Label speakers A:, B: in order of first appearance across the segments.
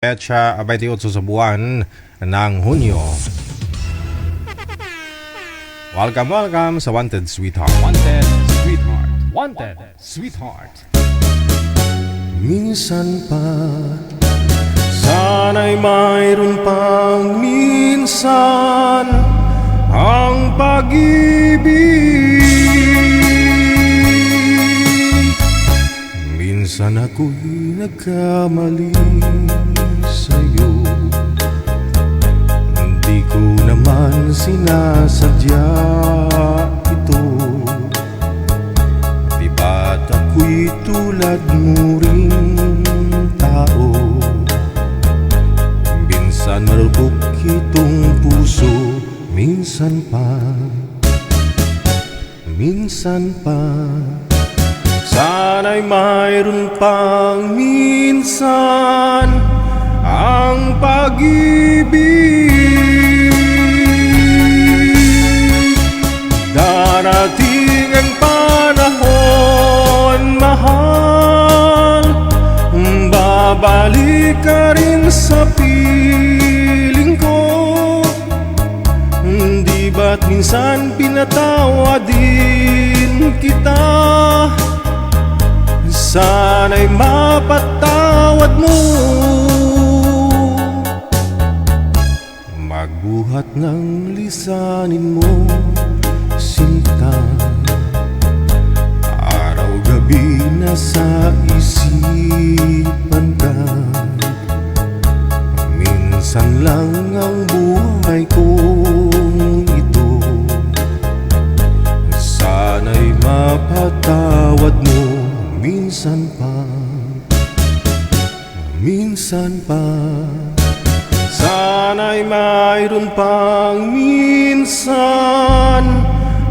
A: Petsa 28 sa buwan ng Hunyo. Welcome sa Wanted Sweetheart.
B: Wanted Sweetheart. Wanted Sweetheart.
A: Minsan pa, sana'y mayroon pang minsan ang pag-ibig. Minsan ako'y nagkamali sa'yo, hindi ko naman sinasadya ito. Di ba't ako'y tulad mo ring tao? Minsan marupok itong puso, minsan pa, minsan pa. Sana'y mayroon pang minsan ang pag-ibig. Darating ang panahon, mahal, babalik ka rin sa piling ko. Di ba't minsan pinatawad din kita? Sana'y mapatawad mo. Magbuhat ng lisanin mo, sinta. Araw-gabi nasa isipan ka. Minsan lang ang buhay kong ito. Sana'y mapatawad mo. Minsan pa, minsan pa. Sana'y mayroon pang minsan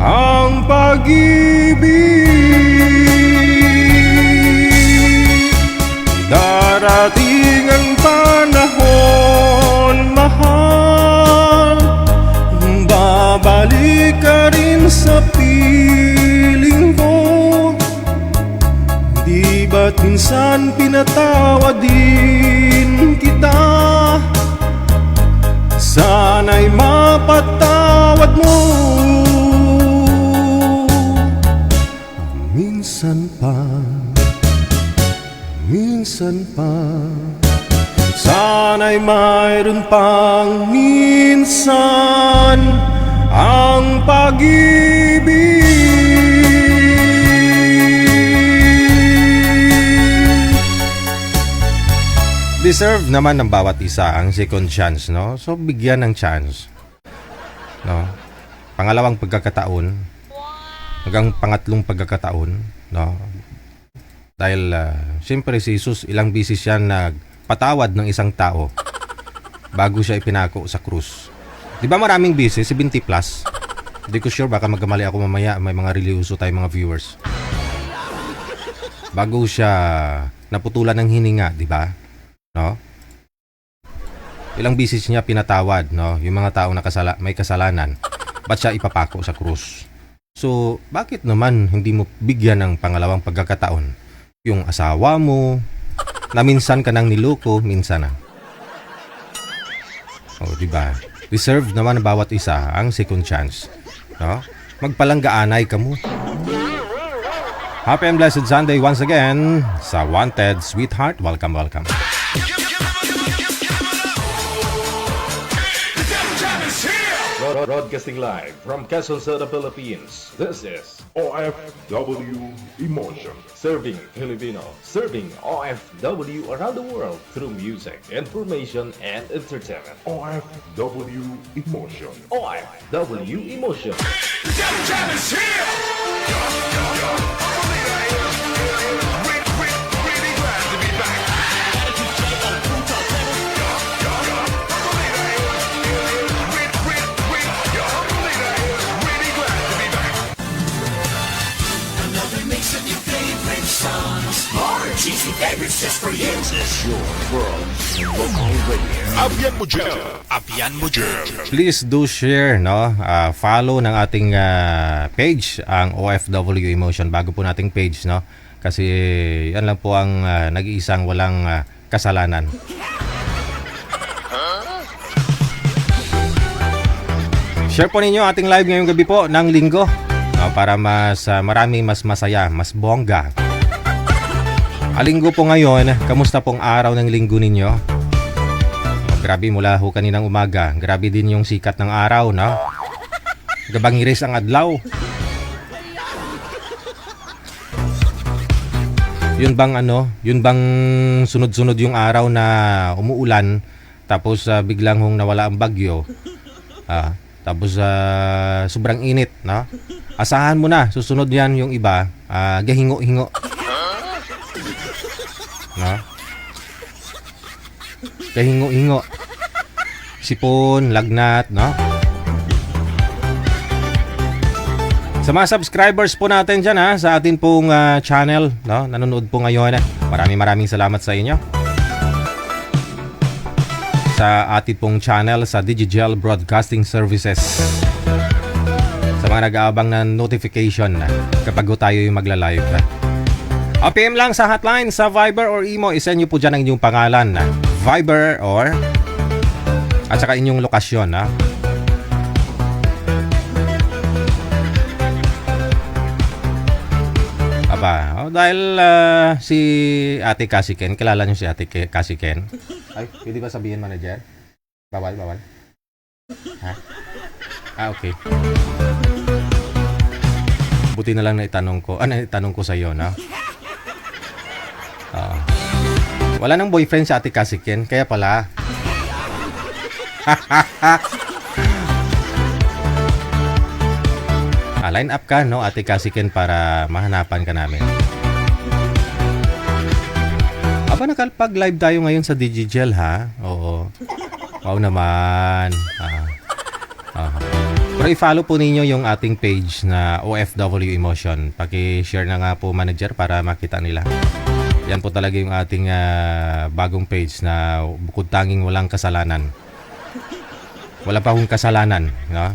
A: ang pag-ibig. Darating ang panahon, mahal, babalik ka rin sa piling ko. Di ba't minsan pinatawad din kita? Sana'y mapatawad mo. Minsan pa, minsan pa. Sana'y mayroon pang minsan ang pag-ibig. Deserve naman ng bawat isa ang second chance, no? So, bigyan ng chance, no? Pangalawang pagkakataon, hanggang pangatlong pagkakataon, no? Dahil, siyempre si Jesus, ilang bisis siya nagpatawad ng isang tao bago siya ipinako sa krus. Di ba maraming bisis? 70 plus. Hindi ko sure, baka magkamali ako mamaya. May mga reliyoso tayong mga viewers. Bago siya naputulan ng hininga, di ba? No? Ilang bisis niya pinatawad, no? Yung mga taong may kasalanan, ba't siya ipapako sa krus? So, bakit naman hindi mo bigyan ng pangalawang pagkakataon yung asawa mo na minsan ka nang niloko, minsan na? Oh, di ba? Deserve naman ng bawat isa ang second chance, no? Magpalanggaanay ka mo. Happy and blessed Sunday once again sa Wanted Sweetheart. Welcome.
C: Broadcasting live from Quezon City, Philippines. This is OFW Emotion. Serving Filipino, serving OFW around the world through music, information, and entertainment.
D: OFW Emotion.
C: OFW Emotion.
D: Favorites just for you. This is your world local radio. Apian mo dyan.
A: Please do share, no? Follow ng ating page, ang OFW Emotion, bago po nating page, no? Kasi yan lang po ang nag-iisang walang kasalanan. Share po ninyo ating live ngayong gabi po ng linggo para mas marami, mas masaya, mas bongga. Linggo po ngayon, kamusta pong araw ng linggo ninyo? Grabe mula ho kaninang umaga, grabe din yung sikat ng araw, no? Gabangiris ang adlaw. Yun bang sunod-sunod yung araw na umuulan tapos biglang hong nawala ang bagyo. Tapos sobrang init, no? Asahan mo na, susunod yan yung iba, gahingo-hingo. No? Gahingo-hingo. Sipon, lagnat, no? Sa mga subscribers po natin dyan sa atin pong channel, no? Nanonood po ngayon. Maraming salamat sa inyo. Sa atin pong channel sa Digigel Broadcasting Services. Sa mga nag-aabang ng notification kapag tayo yung magla-live. PM lang sa hotline sa Viber or Imo, isend nyo po dyan ang inyong pangalan. Viber or at saka inyong lokasyon. Dahil si Ate Kasiken, kilala nyo si Ate Kasiken? Ay, pwede ba sabihin, manager? Bawal. Ha? Okay. Buti na lang na itanong ko sa iyo, no? Wala nang boyfriend si Ate Kasiken, kaya pala. Line up ka, no, Ate Kasiken, para mahanapan ka namin. Nakapag-live tayo ngayon sa Digigel, ha? Oo. Wow naman. Pero i-follow po ninyo yung ating page na OFW Emotion. Paki-share na nga po, manager, para makita nila. Yan po talaga yung ating bagong page na bukod tanging walang kasalanan. Wala pa akong kasalanan, no?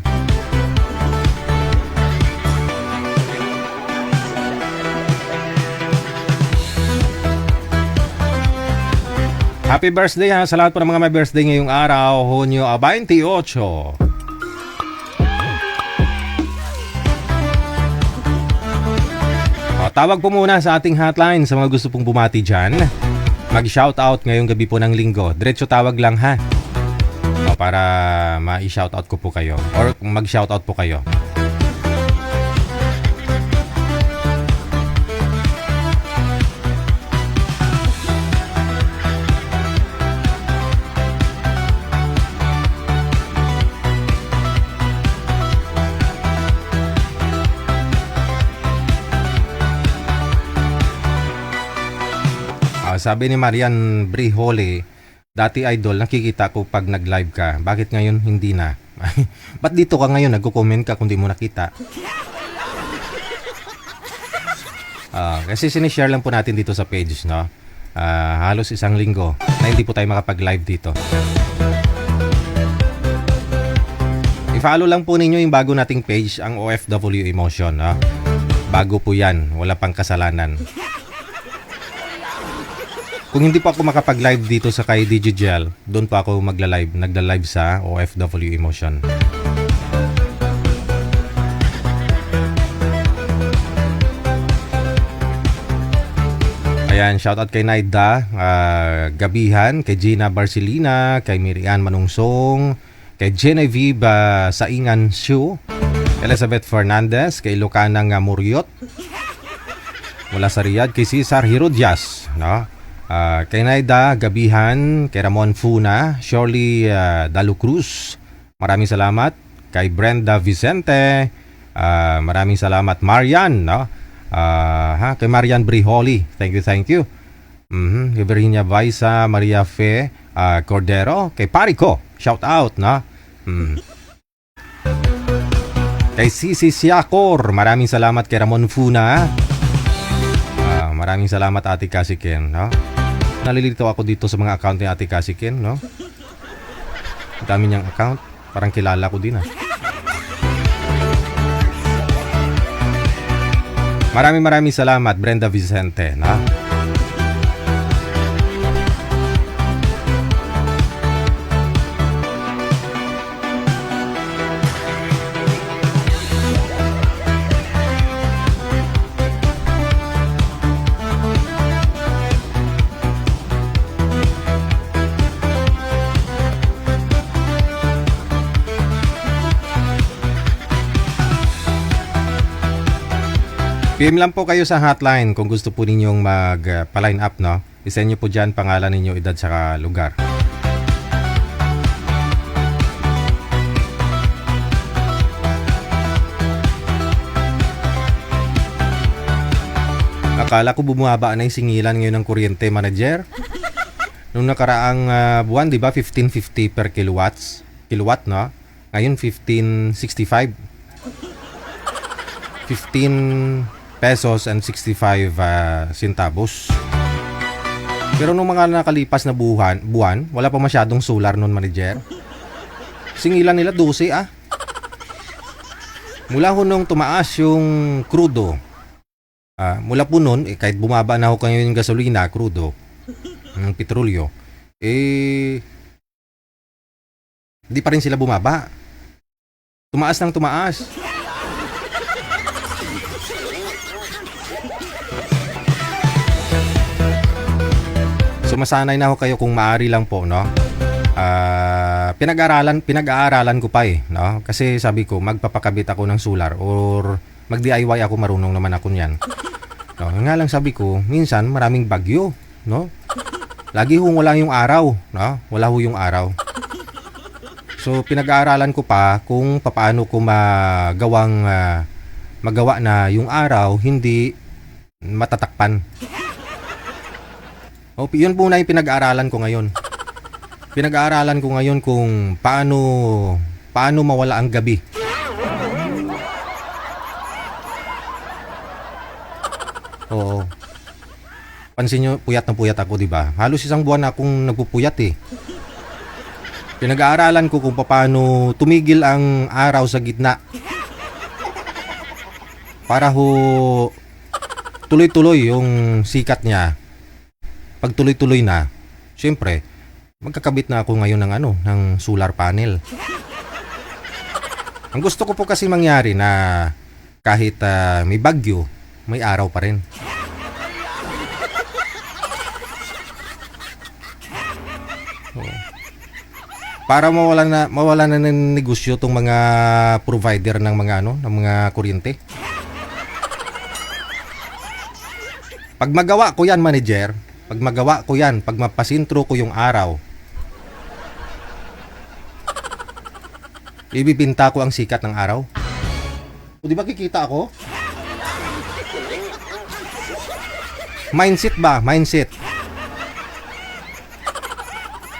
A: Happy birthday sa lahat po ng mga may birthday ngayong araw, Hunyo 28. Tawag po muna sa ating hotline sa mga gusto pong bumati dyan. Mag-shoutout ngayong gabi po ng linggo. Diretso tawag lang, ha? Para ma-shoutout ko po kayo or mag-shoutout po kayo. Sabi ni Marian Brihole, dati idol, nakikita ko pag nag-live ka. Bakit ngayon hindi na? Ba't dito ka ngayon? Nagko-comment ka kung di mo nakita. Kasi sinishare lang po natin dito sa page, no? Halos isang linggo na hindi po tayo makapag-live dito. I-follow lang po ninyo yung bago nating page, ang OFW Emotion, no? Bago po yan, wala pang kasalanan. Kung hindi po ako makapag-live dito sa kay Digigel, doon po ako nagla-live sa OFW Emotion. Ayan, shoutout kay Naida Gabihan, kay Gina Barcelina, kay Miriam Manungsong, kay Genevieve Saingan Shu, Elizabeth Fernandez, kay Lucanang Muriot, mula sa Riyadh, kay Cesar Herodias, no? Kay Naida Gabihan, kay Ramon Funa, Shirley Dalu Cruz, maraming salamat. Kay Brenda Vicente, maraming salamat. Marian, no? Kay Marian Briholi, thank you. Kay Virginia Vaisa, Maria Fe Cordero, kay Parico, shout out, no? Kay Sisi Siakor, maraming salamat. Kay Ramon Funa, maraming salamat, Ate Kasiken, no? Nalilito ako dito sa mga account ni Ate Kasiken, no? Ang dami niyang account. Parang kilala ko din, Maraming salamat, Brenda Vicente, no? PM lang po kayo sa hotline kung gusto po ninyong mag-line up, no? I-send nyo po dyan pangalan ninyo, edad, saka lugar. Akala ko bumaba na yung singilan ngayon ng kuryente, manager. Nung nakaraang buwan, di ba, 1550 per kilowatt, no? Ngayon, 1565. 15 pesos and 65 centavos. Pero nung mga nakalipas na buwan, wala pa masyadong solar nun, manager. Singilan nila 12, ah. Mula ho nung tumaas yung crudo, mula po nun, kahit bumaba na ho kayo yung gasolina, crudo, ng petrolyo, di pa rin sila bumaba. Tumaas ng tumaas. Sumasanay na ho kayo kung maaari lang po, no? Pinag-aaralan ko pa no? Kasi sabi ko, magpapakabit ako ng solar or mag-DIY ako, marunong naman ako niyan. No, nga lang sabi ko, minsan maraming bagyo, no? Lagi ho wala yung araw, no? Wala ho yung araw. So pinag-aaralan ko pa kung paano ko magawa na yung araw hindi matatakpan. O, yun po na yung pinag-aaralan ko ngayon. Pinag-aaralan ko ngayon kung paano mawala ang gabi. Oo. Pansin nyo, puyat na puyat ako, di ba? Halos isang buwan na akong nagpupuyat eh. Pinag-aaralan ko kung paano tumigil ang araw sa gitna. Para ho tuloy-tuloy yung sikat niya. Pag tuloy-tuloy na, syempre, magkakabit na ako ngayon ng solar panel. Ang gusto ko po kasi mangyari na kahit may bagyo, may araw pa rin. Para mawala na ng negosyo tong mga provider ng ng mga kuryente. Pag magawa ko yan, manager, pag mapasintro ko yung araw, ibibinta ko ang sikat ng araw. O di ba kikita ako? Mindset ba? Mindset.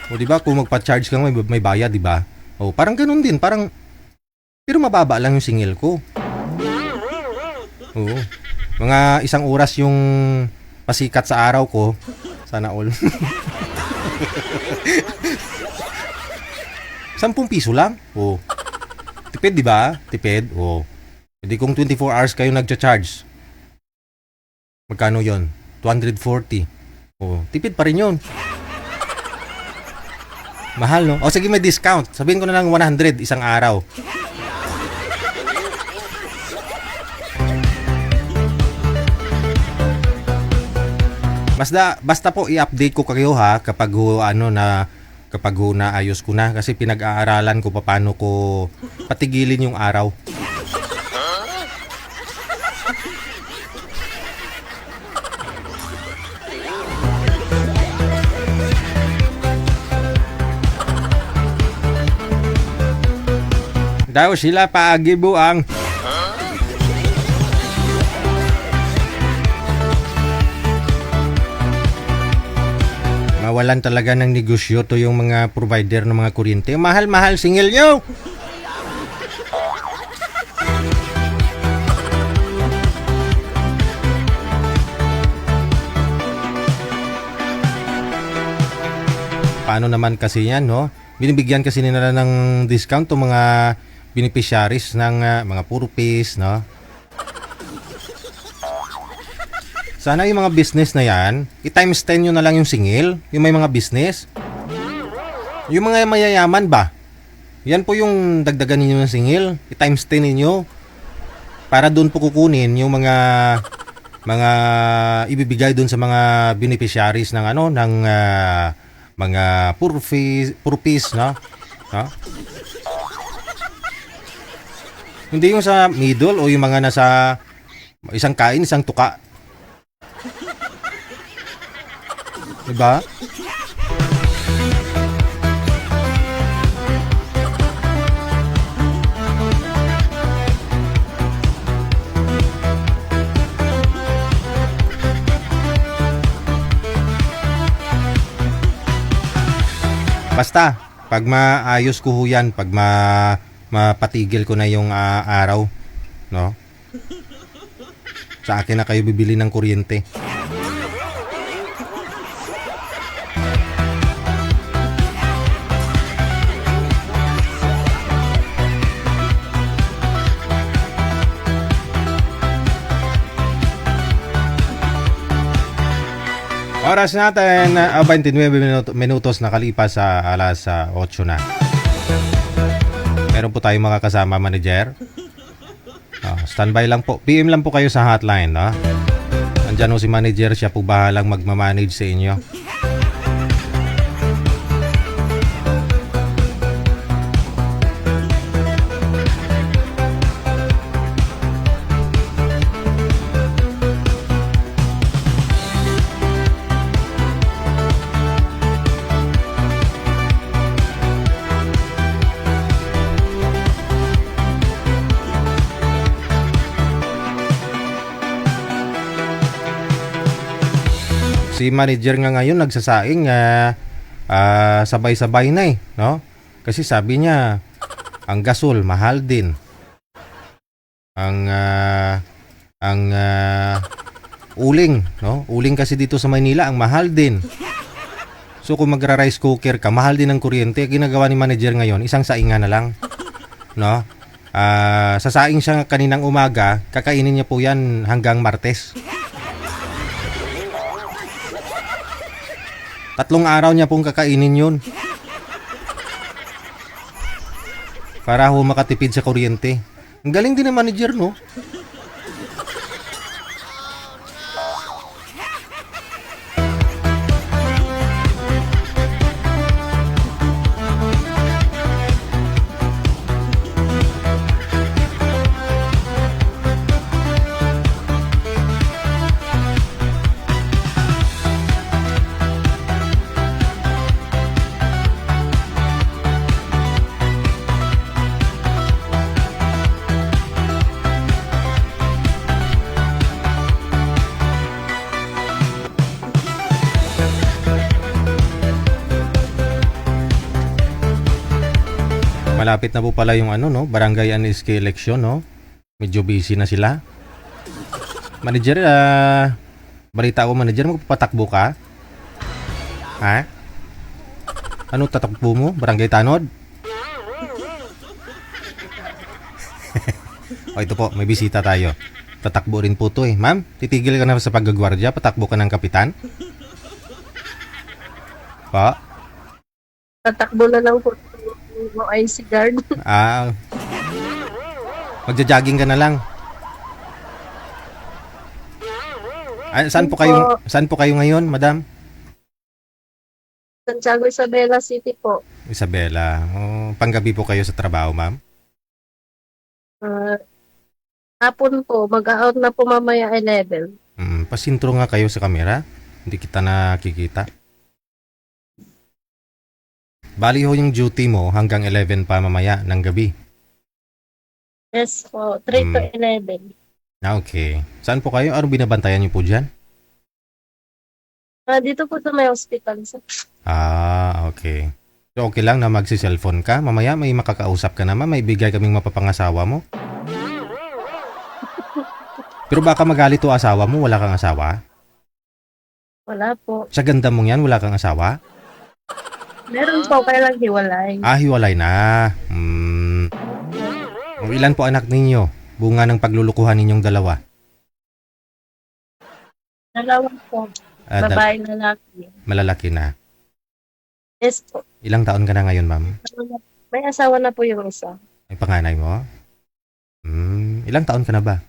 A: O di ba kung magpa-charge ka may bayad, di ba? O parang ganoon din, pero mababa lang yung singil ko. Oo. Mga 1 oras yung pasikat sa araw ko. Sana all. 10 piso lang. O. Tipid, di ba? Tipid. O. Hindi kung 24 hours kayo nagcha-charge. Magkano yon? 240. O, tipid pa rin yun. Mahal, no? O sige, may discount. Sabihin ko na lang 100 isang araw. Basta po i-update ko kayo ha kapag naayos ko na, kasi pinag-aaralan ko paano ko patigilin yung araw. Daw sila paagibuang. Mawalan talaga ng negosyo to yung mga provider ng mga kuryente. Mahal-mahal singil nyo. Paano naman kasi yan, no? Binibigyan kasi nila ng discount to mga beneficiaries ng mga purpose, no? Sana yung mga business na yan, i-times 10 nyo na lang yung singil, yung may mga business. Yung mga mayayaman ba? Yan po yung dagdagan ninyo ng singil, i-times 10 ninyo. Para doon po kukunin yung mga ibibigay doon sa mga beneficiaries ng mga purpose, no? No? Hindi yung sa middle o yung mga nasa Isang kain, isang tuka. Diba? Basta, pag maayos ko ho yan, pag mapatigil ko na yung araw, no? Sa akin na kayo bibili ng kuryente. Oras natin, 29 minutos nakalipas sa alas 8 na. Meron po tayong mga kasama, manager. Standby lang po. PM lang po kayo sa hotline. No? Andyan po si manager. Siya po bahalang magmamanage sa inyo. Si manager nga ngayon nagsasaing sabay-sabay na no? Kasi sabi niya ang gasol mahal din. Ang uling, no? Uling kasi dito sa Maynila ang mahal din. So kung magra-rice cooker ka, mahal din ang kuryente. Ginagawa ni manager ngayon, isang saingan na lang. No? Sasaing siya kaninang umaga, kakainin niya po yan hanggang Martes. 3 araw niya pong kakainin yun. Para ho makatipid sa kuryente. Ang galing din ng manager, no? Malapit na po pala yung Barangay NSK election, no? Medyo busy na sila. Manager, balita ko manager, magpapatakbo ka? Ha? Ano tatakbo mo? Barangay Tanod? O ito po, may bisita tayo. Tatakbo rin po to eh. Ma'am, titigil ka na sa paggagwardya, patakbo ka ng kapitan? Pa?
E: Tatakbo na lang po yung IC guard.
A: Magja-jogging ka na lang. Saan po kayo ngayon, madam?
E: Santiago Isabela City po.
A: Isabela. Panggabi po kayo sa trabaho, ma'am?
E: Hapon po, mag-out na po mamaya 11.
A: Pasintro nga kayo sa camera. Hindi kita nakikita. Bali ho yung duty mo hanggang 11 pa mamaya ng gabi.
E: Yes po, 3 to 11.
A: Okay. Saan po kayo? Anong binabantayan niyo po dyan?
E: Dito po sa may hospital.
A: Okay. So okay lang na magsi-cellphone ka? Mamaya may makakausap ka naman, may bigay kaming mapapangasawa mo. Pero baka magalit o asawa mo, wala kang asawa?
E: Wala po.
A: Sa ganda mong yan, wala kang asawa?
E: Meron po, kaya lang hiwalay.
A: Hiwalay na. Ilan po anak ninyo? Bunga ng paglulukuhan ninyong dalawa?
E: Dalawa po. Babae na lalaki.
A: Malalaki na.
E: Yes po.
A: Ilang taon ka na ngayon, ma'am?
E: May asawa na po yung isa.
A: Ay, panganay mo? Ilang taon ka na ba?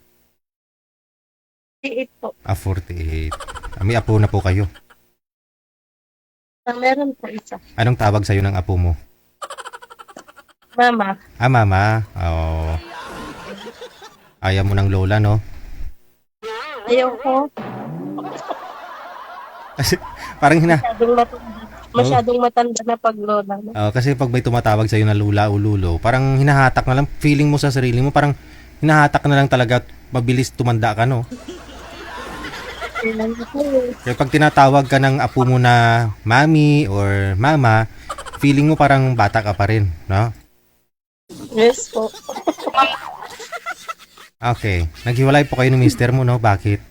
E: 48 po.
A: 48. May apo na po kayo.
E: Meron po isa.
A: Anong tawag sa'yo ng apo mo?
E: Mama.
A: Mama. Ayaw mo ng lola, no?
E: Ayoko.
A: Kasi parang
E: Masyadong matanda na pag lola. No?
A: kasi pag may tumatawag sa'yo na lula o lulo, parang hinahatak na lang, feeling mo sa sarili mo, parang hinahatak na lang talaga at mabilis tumanda ka, no?
E: Kailan ko eh.
A: Kaya pag tinatawag ka ng apo mo na mami or mama, feeling mo parang bata ka pa rin, no?
E: Yes po.
A: Okay. Naghiwalay po kayo ng mister mo, no? Bakit?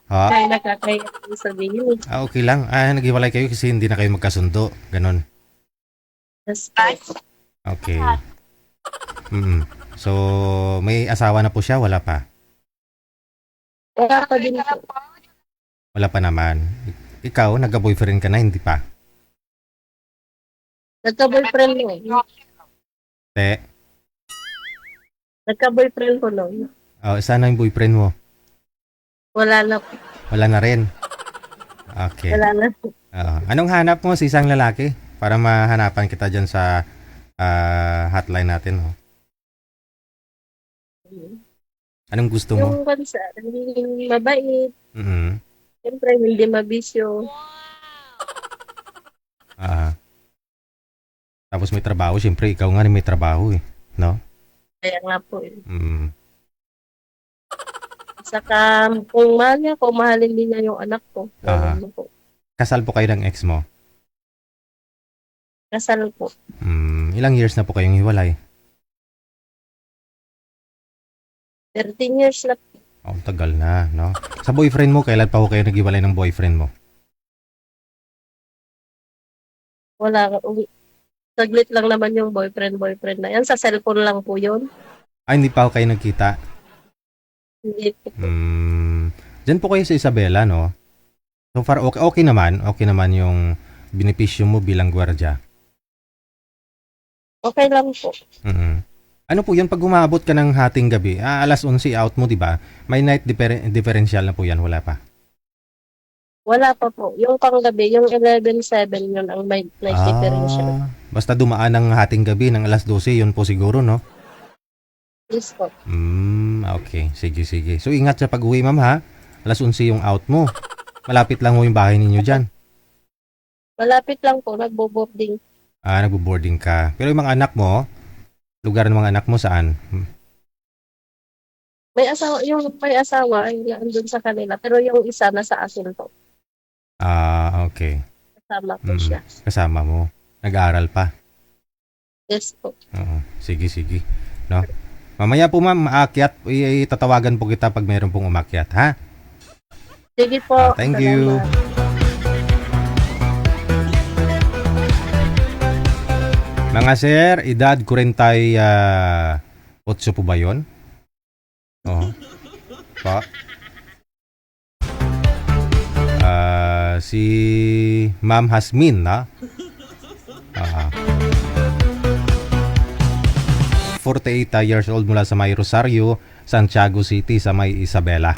A: Ha?
E: Ay, nakakaya ko sabihin eh.
A: Okay lang. Naghiwalay kayo kasi hindi na kayo magkasundo. Ganon.
E: Yes po.
A: Okay. So, may asawa na po siya? Wala pa?
E: Wala pa din po.
A: Wala pa naman. Ikaw, nagka-boyfriend ka na, hindi pa?
E: Nagka-boyfriend mo.
A: Te?
E: Nagka-boyfriend ko noon.
A: Sana yung boyfriend mo?
E: Wala na po.
A: Wala na rin. Okay.
E: Wala na po.
A: Anong hanap mo sa isang lalaki? Para mahanapan kita dyan sa hotline natin. Oh. Anong gusto mo?
E: Yung bansa, hindi mabait.
A: Mhm.
E: Siyempre, hindi mabisyo.
A: Tapos may trabaho. Siyempre, ikaw nga rin may trabaho eh. No?
E: Kaya nga po eh.
A: Mm.
E: Saka, kung mahal niya ko, mahalin din niya yung anak ko. Ano po.
A: Kasal po kayo ng ex mo?
E: Kasal po.
A: Ilang years na po kayong hiwalay?
E: 13 years na po.
A: Tagal na, no? Sa boyfriend mo, kailan pa po kayo naghiwalay ng boyfriend mo?
E: Wala. Saglit lang naman yung boyfriend na yan. Sa cellphone lang po yun.
A: Hindi pa po kayo nagkita?
E: Hindi po.
A: Diyan po kayo sa Isabela, no? So far, okay naman. Okay naman yung benepisyo mo bilang gwardiya.
E: Okay lang po.
A: Ano po yan pag umabot ka ng hating gabi? Alas 11 out mo, di ba? May night differential na po yan, wala pa?
E: Wala pa po. Yung panggabi, yung 11-7, yun ang night differential.
A: Basta dumaan ng hating gabi ng alas 12, yun po siguro, no?
E: Yes po.
A: Okay. Sige. So, ingat sa pag-uwi, ma'am, ha? Alas 11 yung out mo. Malapit lang mo yung bahay ninyo dyan.
E: Malapit lang po, nagbo-boarding.
A: Nagbo-boarding ka. Pero yung mga anak mo, lugar ng mga anak mo saan?
E: May asawa, yung may asawa ay andun sa kanila. Pero yung isa nasa asin po.
A: Okay.
E: Kasama po siya.
A: Kasama mo. Nag-aaral pa.
E: Yes po.
A: Sige. No? Mamaya po ma'am, maakyat. Tatawagan po kita pag mayroon pong umakyat, ha?
E: Sige po.
A: Thank you. Mga sir, edad 48 po ba yun? Oo. Pa. Si Ma'am Hasmin, na? 48 years old mula sa May Rosario, Santiago City sa May Isabela.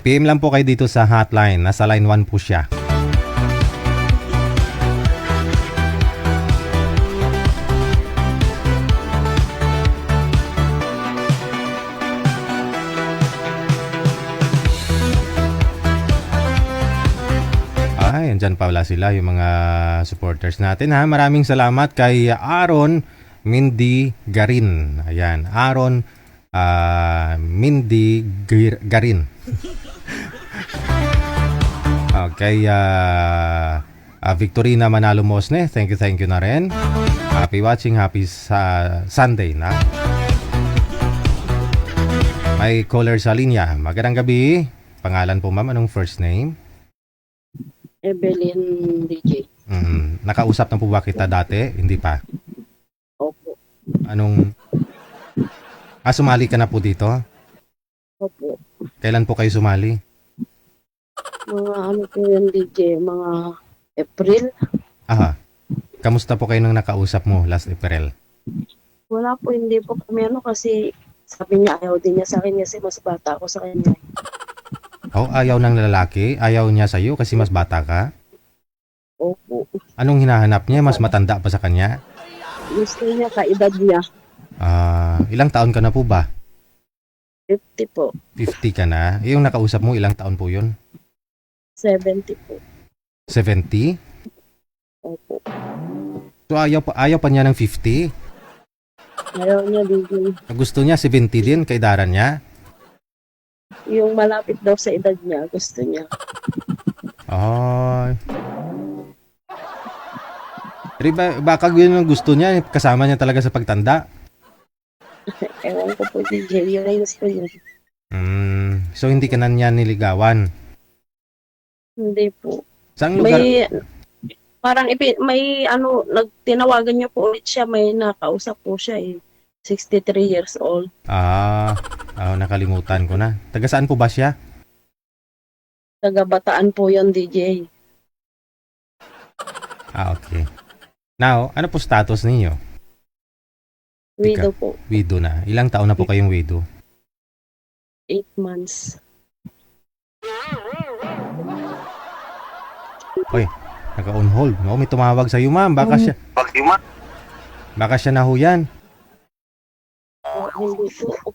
A: PM lang po kayo dito sa hotline. Nasa line 1 po siya. Andyan pala sila yung mga supporters natin, ha. Maraming salamat kay Aaron Mindy Garin. Ayan, Aaron Mindy Garin. Okay, Victorina Manalo Mosne, thank you na rin. Happy watching, happy Sunday na. May caller sa linya. Magandang gabi. Pangalan po ma'am, anong first name?
E: Evelyn DJ.
A: Nakausap na po ba kita dati? Hindi pa?
E: Opo.
A: Sumali ka na po dito?
E: Opo.
A: Kailan po kayo sumali?
E: Mga ano po yun DJ, mga April.
A: Kamusta po kayo nang nakausap mo last April?
E: Wala po, hindi po kami kasi sabi niya ayaw din niya sa akin kasi mas bata ako sa kanya.
A: Ayaw ng lalaki? Ayaw niya sa'yo kasi mas bata ka?
E: Opo.
A: Anong hinahanap niya? Mas matanda pa sa kanya?
E: Gusto niya kaedad niya.
A: Ilang taon ka na po ba?
E: 50 po.
A: 50 ka na? Yung nakausap mo, ilang taon po yun?
E: 70 po.
A: 70?
E: Opo.
A: So ayaw pa niya ng 50?
E: Ayaw niya DJ.
A: Gusto niya 70 din kay Daran niya?
E: Yung malapit daw sa edad niya, gusto niya.
A: Ay. Pero baka yun ang gusto niya, kasama niya talaga sa pagtanda.
E: Ewan ko po DJ, yun ay gusto niya.
A: So hindi ka na niya niligawan?
E: Hindi po.
A: Saang lugar?
E: May tinawagan niya po ulit siya, may nakausap po siya 63 years old.
A: Nakalimutan ko na. Taga saan po ba siya?
E: Taga Bataan po yon DJ.
A: Okay. Now, ano po status ninyo?
E: Widow po.
A: Widow na. Ilang taon na po kayong widow?
E: 8 months.
A: Oy, naka-on hold. No, may tumawag sa iyo, ma'am. Baka siya na ho yan.
E: Hindi po.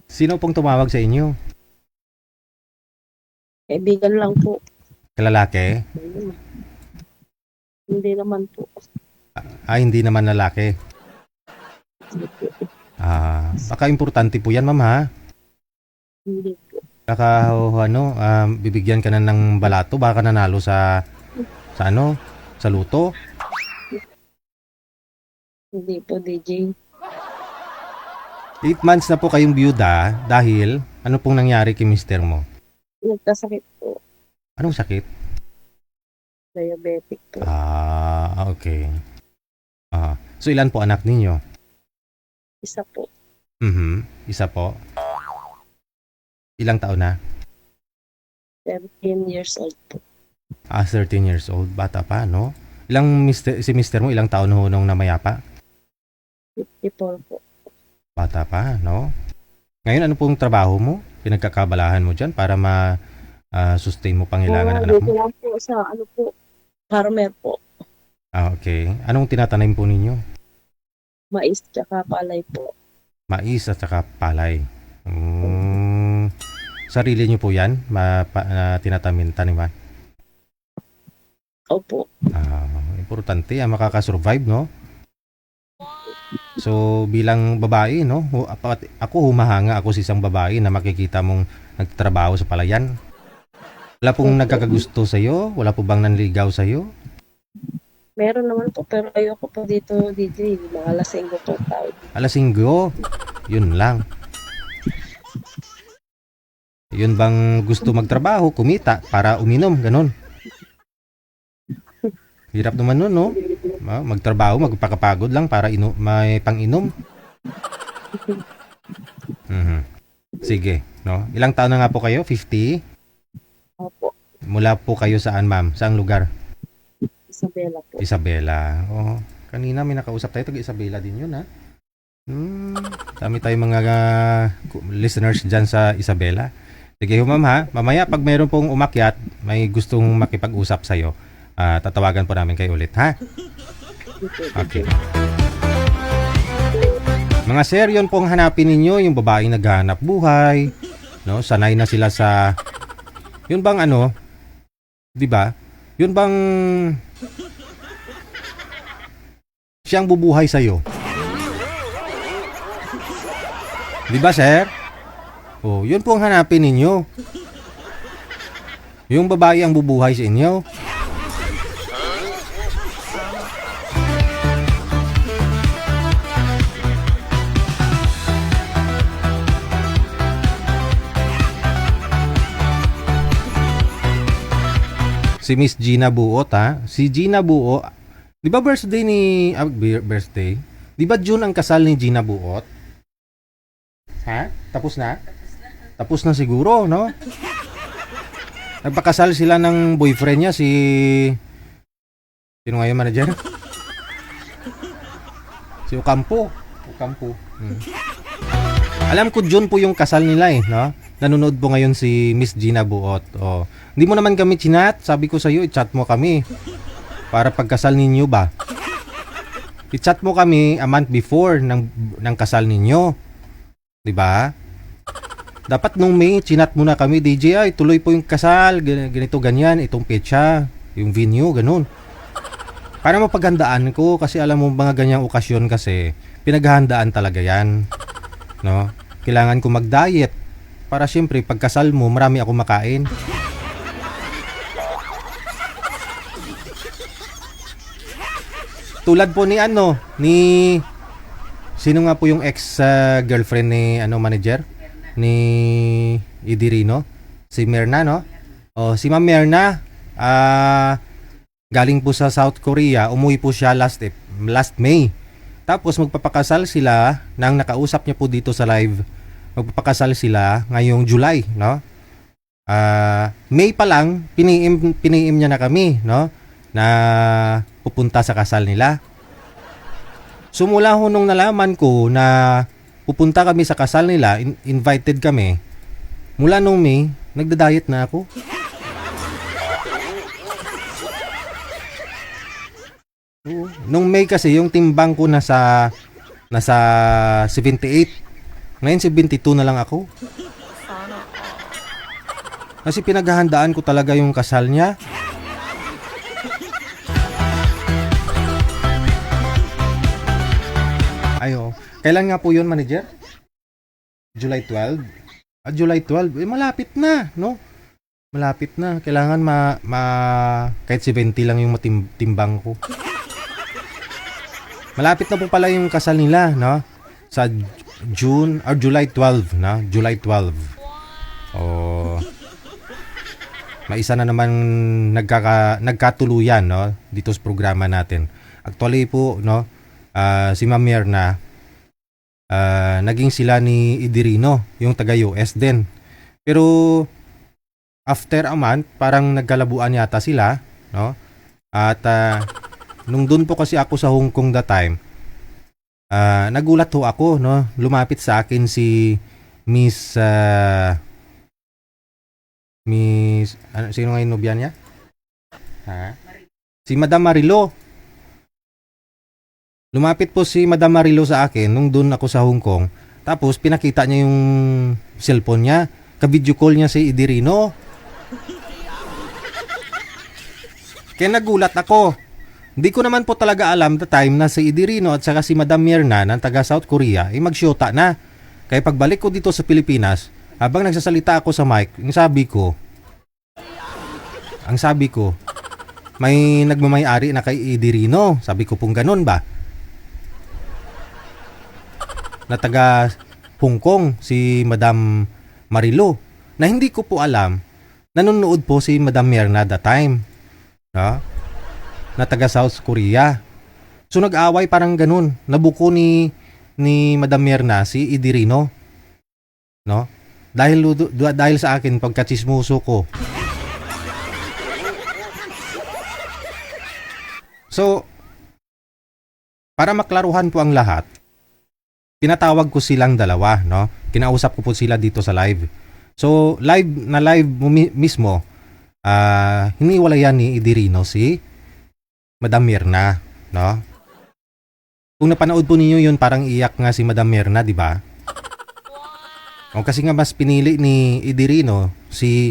A: Sino pong tumawag sa inyo?
E: Kaibigan lang po.
A: Kalalaki?
E: Hindi naman po.
A: Hindi naman lalaki. Baka importante po yan, ma'am, ha?
E: Hindi po.
A: Baka bibigyan ka na ng balato, baka nanalo sa luto.
E: Hindi po DJ.
A: 8 months na po kayong byuda dahil ano pong nangyari kay mister mo?
E: Nagkasakit po.
A: Anong sakit?
E: Diabetic po.
A: Okay. So ilan po anak ninyo?
E: Isa po.
A: Isa po. Ilang taon na?
E: 17 years old po.
A: 13 years old. Bata pa, no? Si mister mo, ilang taon ho nung namayapa?
E: 54 po.
A: Bata pa, no? Ngayon, ano pong trabaho mo? Pinagkakabalahan mo dyan para sustain mo pangailangan ng anak mo?
E: Dito lang po sa farmer po.
A: Okay. Anong tinatanim po ninyo?
E: Mais tsaka palay po.
A: Mais at saka palay. Sarili nyo po yan? Taniman?
E: Opo.
A: Importante, makakasurvive, no? So, bilang babae, no? Ako humahanga ako sa isang babae na makikita mong nagtatrabaho sa palayan. Wala pong nagkakagusto sa'yo? Wala po bang nanligaw sa'yo?
E: Meron naman po, pero ayoko po dito, DJ. Mga lasinggo po tawag.
A: Alasinggo? Yun lang. Yun bang gusto magtrabaho, kumita, para uminom, ganun? Hirap naman nun, no? Magtrabaho, magpakapagod lang para may pang-inom. Sige, no? Ilang taon na nga po kayo? 50?
E: Opo.
A: Mula po kayo saan, ma'am? Saang lugar?
E: Isabela po.
A: Isabela. Kanina may nakausap tayo, taga Isabela din yun, ha? Dami tayong mga listeners dyan sa Isabela. Sige, ma'am, ha? Mamaya, pag mayroon pong umakyat, may gustong makipag-usap sa'yo, tatawagan po namin kayo ulit, ha? Okay. Mga sir, yun pong hanapin ninyo, yung babaeng naghahanap buhay, no? Sanay na sila sa, yun bang di ba? Yun bang siyang bubuhay sa'yo? Di ba, sir? Yun po ang hanapin ninyo. Yung babae ang bubuhay sa inyo. Si Miss Gina Buot, ha? Si Gina Buot, di ba birthday ni... birthday? Di ba June ang kasal ni Gina Buot? Ha? Tapos na? Tapos na siguro, no? Nagpakasal sila ng boyfriend niya, si... Sino nga yung manager? Si Ocampo. Alam ko June po yung kasal nila eh, no? Nanonood po ngayon si Miss Gina Buot. Oh. Hindi mo naman kami chinat. Sabi ko sa iyo, i-chat mo kami. Para pagkasal ninyo ba? I-chat mo kami a month before ng kasal ninyo. 'Di ba? Dapat nung May, chinat mo na kami, DJ, ay tuloy po yung kasal, ganito ganyan, itong petsa, yung venue, ganun. Para mapaghandaan ko kasi alam mo mga ganyang okasyon kasi pinaghahandaan talaga 'yan. No? Kailangan ko mag-diet para siyempre pagkasal mo marami ako makain. Tulad po ni sino nga po yung ex girlfriend ni manager ni Idirino, si Merna, no? O si Ma'am Merna, galing po sa South Korea, umuwi po siya last May. Tapos magpapakasal sila nang nakausap niya po dito sa live. Magpapakasal sila ngayong July, no? May pa lang piniim niya na kami, no? Na pupunta sa kasal nila. So mula ho nung nalaman ko na pupunta kami sa kasal nila, invited kami. Mula nung May, nagda-diet na ako. Nung May kasi yung timbang ko nasa 78. Ngayon 72 na lang ako. Kasi pinaghahandaan ko talaga yung kasal niya. Ayo, kailan nga po yun, manager? July 12? July 12, malapit na, no? Malapit na. Kailangan kahit 70 lang yung timbang ko. Malapit na po pala yung kasal nila, no? Sa June or July 12, no? July 12. Oh. May isa na naman nagkatuluyan, no? Dito sa programa natin. Actually po, no? Si Ma'am Merna, naging sila ni Idirino, yung taga US din. Pero after a month, parang nagkalabuan yata sila, no? At nung doon po kasi ako sa Hong Kong that time, nagulat ho ako, no? Lumapit sa akin si Miss sino nga yung nobya niya? Si Madam Marilo. Lumapit po si Madam Marilo sa akin nung doon ako sa Hong Kong. Tapos pinakita niya yung cellphone niya. Ka-video call niya si Idirino. Kaya nagulat ako. Hindi ko naman po talaga alam the time na si Idirino at saka si Madam Merna ng taga South Korea ay magsyota na. Kaya pagbalik ko dito sa Pilipinas, habang nagsasalita ako sa mic, ang sabi ko, may nagmamay-ari na kay Idirino. Sabi ko pong ganun ba? Na taga Hong Kong, si Madam Marilo. Na hindi ko po alam, nanonood po si Madam Merna that time. No? Na taga South Korea. So nag-away parang ganun. Nabuko ni Madam Merna si Idirino. No? Dahil sa akin pagkatsismuso ko. So para maklaruhan po ang lahat, tinatawag ko silang dalawa, no? Kinausap ko po sila dito sa live. So live mismo, hiniwalayan ni Idirino si Madam Merna, no? Kung napanood po ninyo yun, parang iyak nga si Madam Merna, di ba? O kasi nga mas pinili ni Idirino si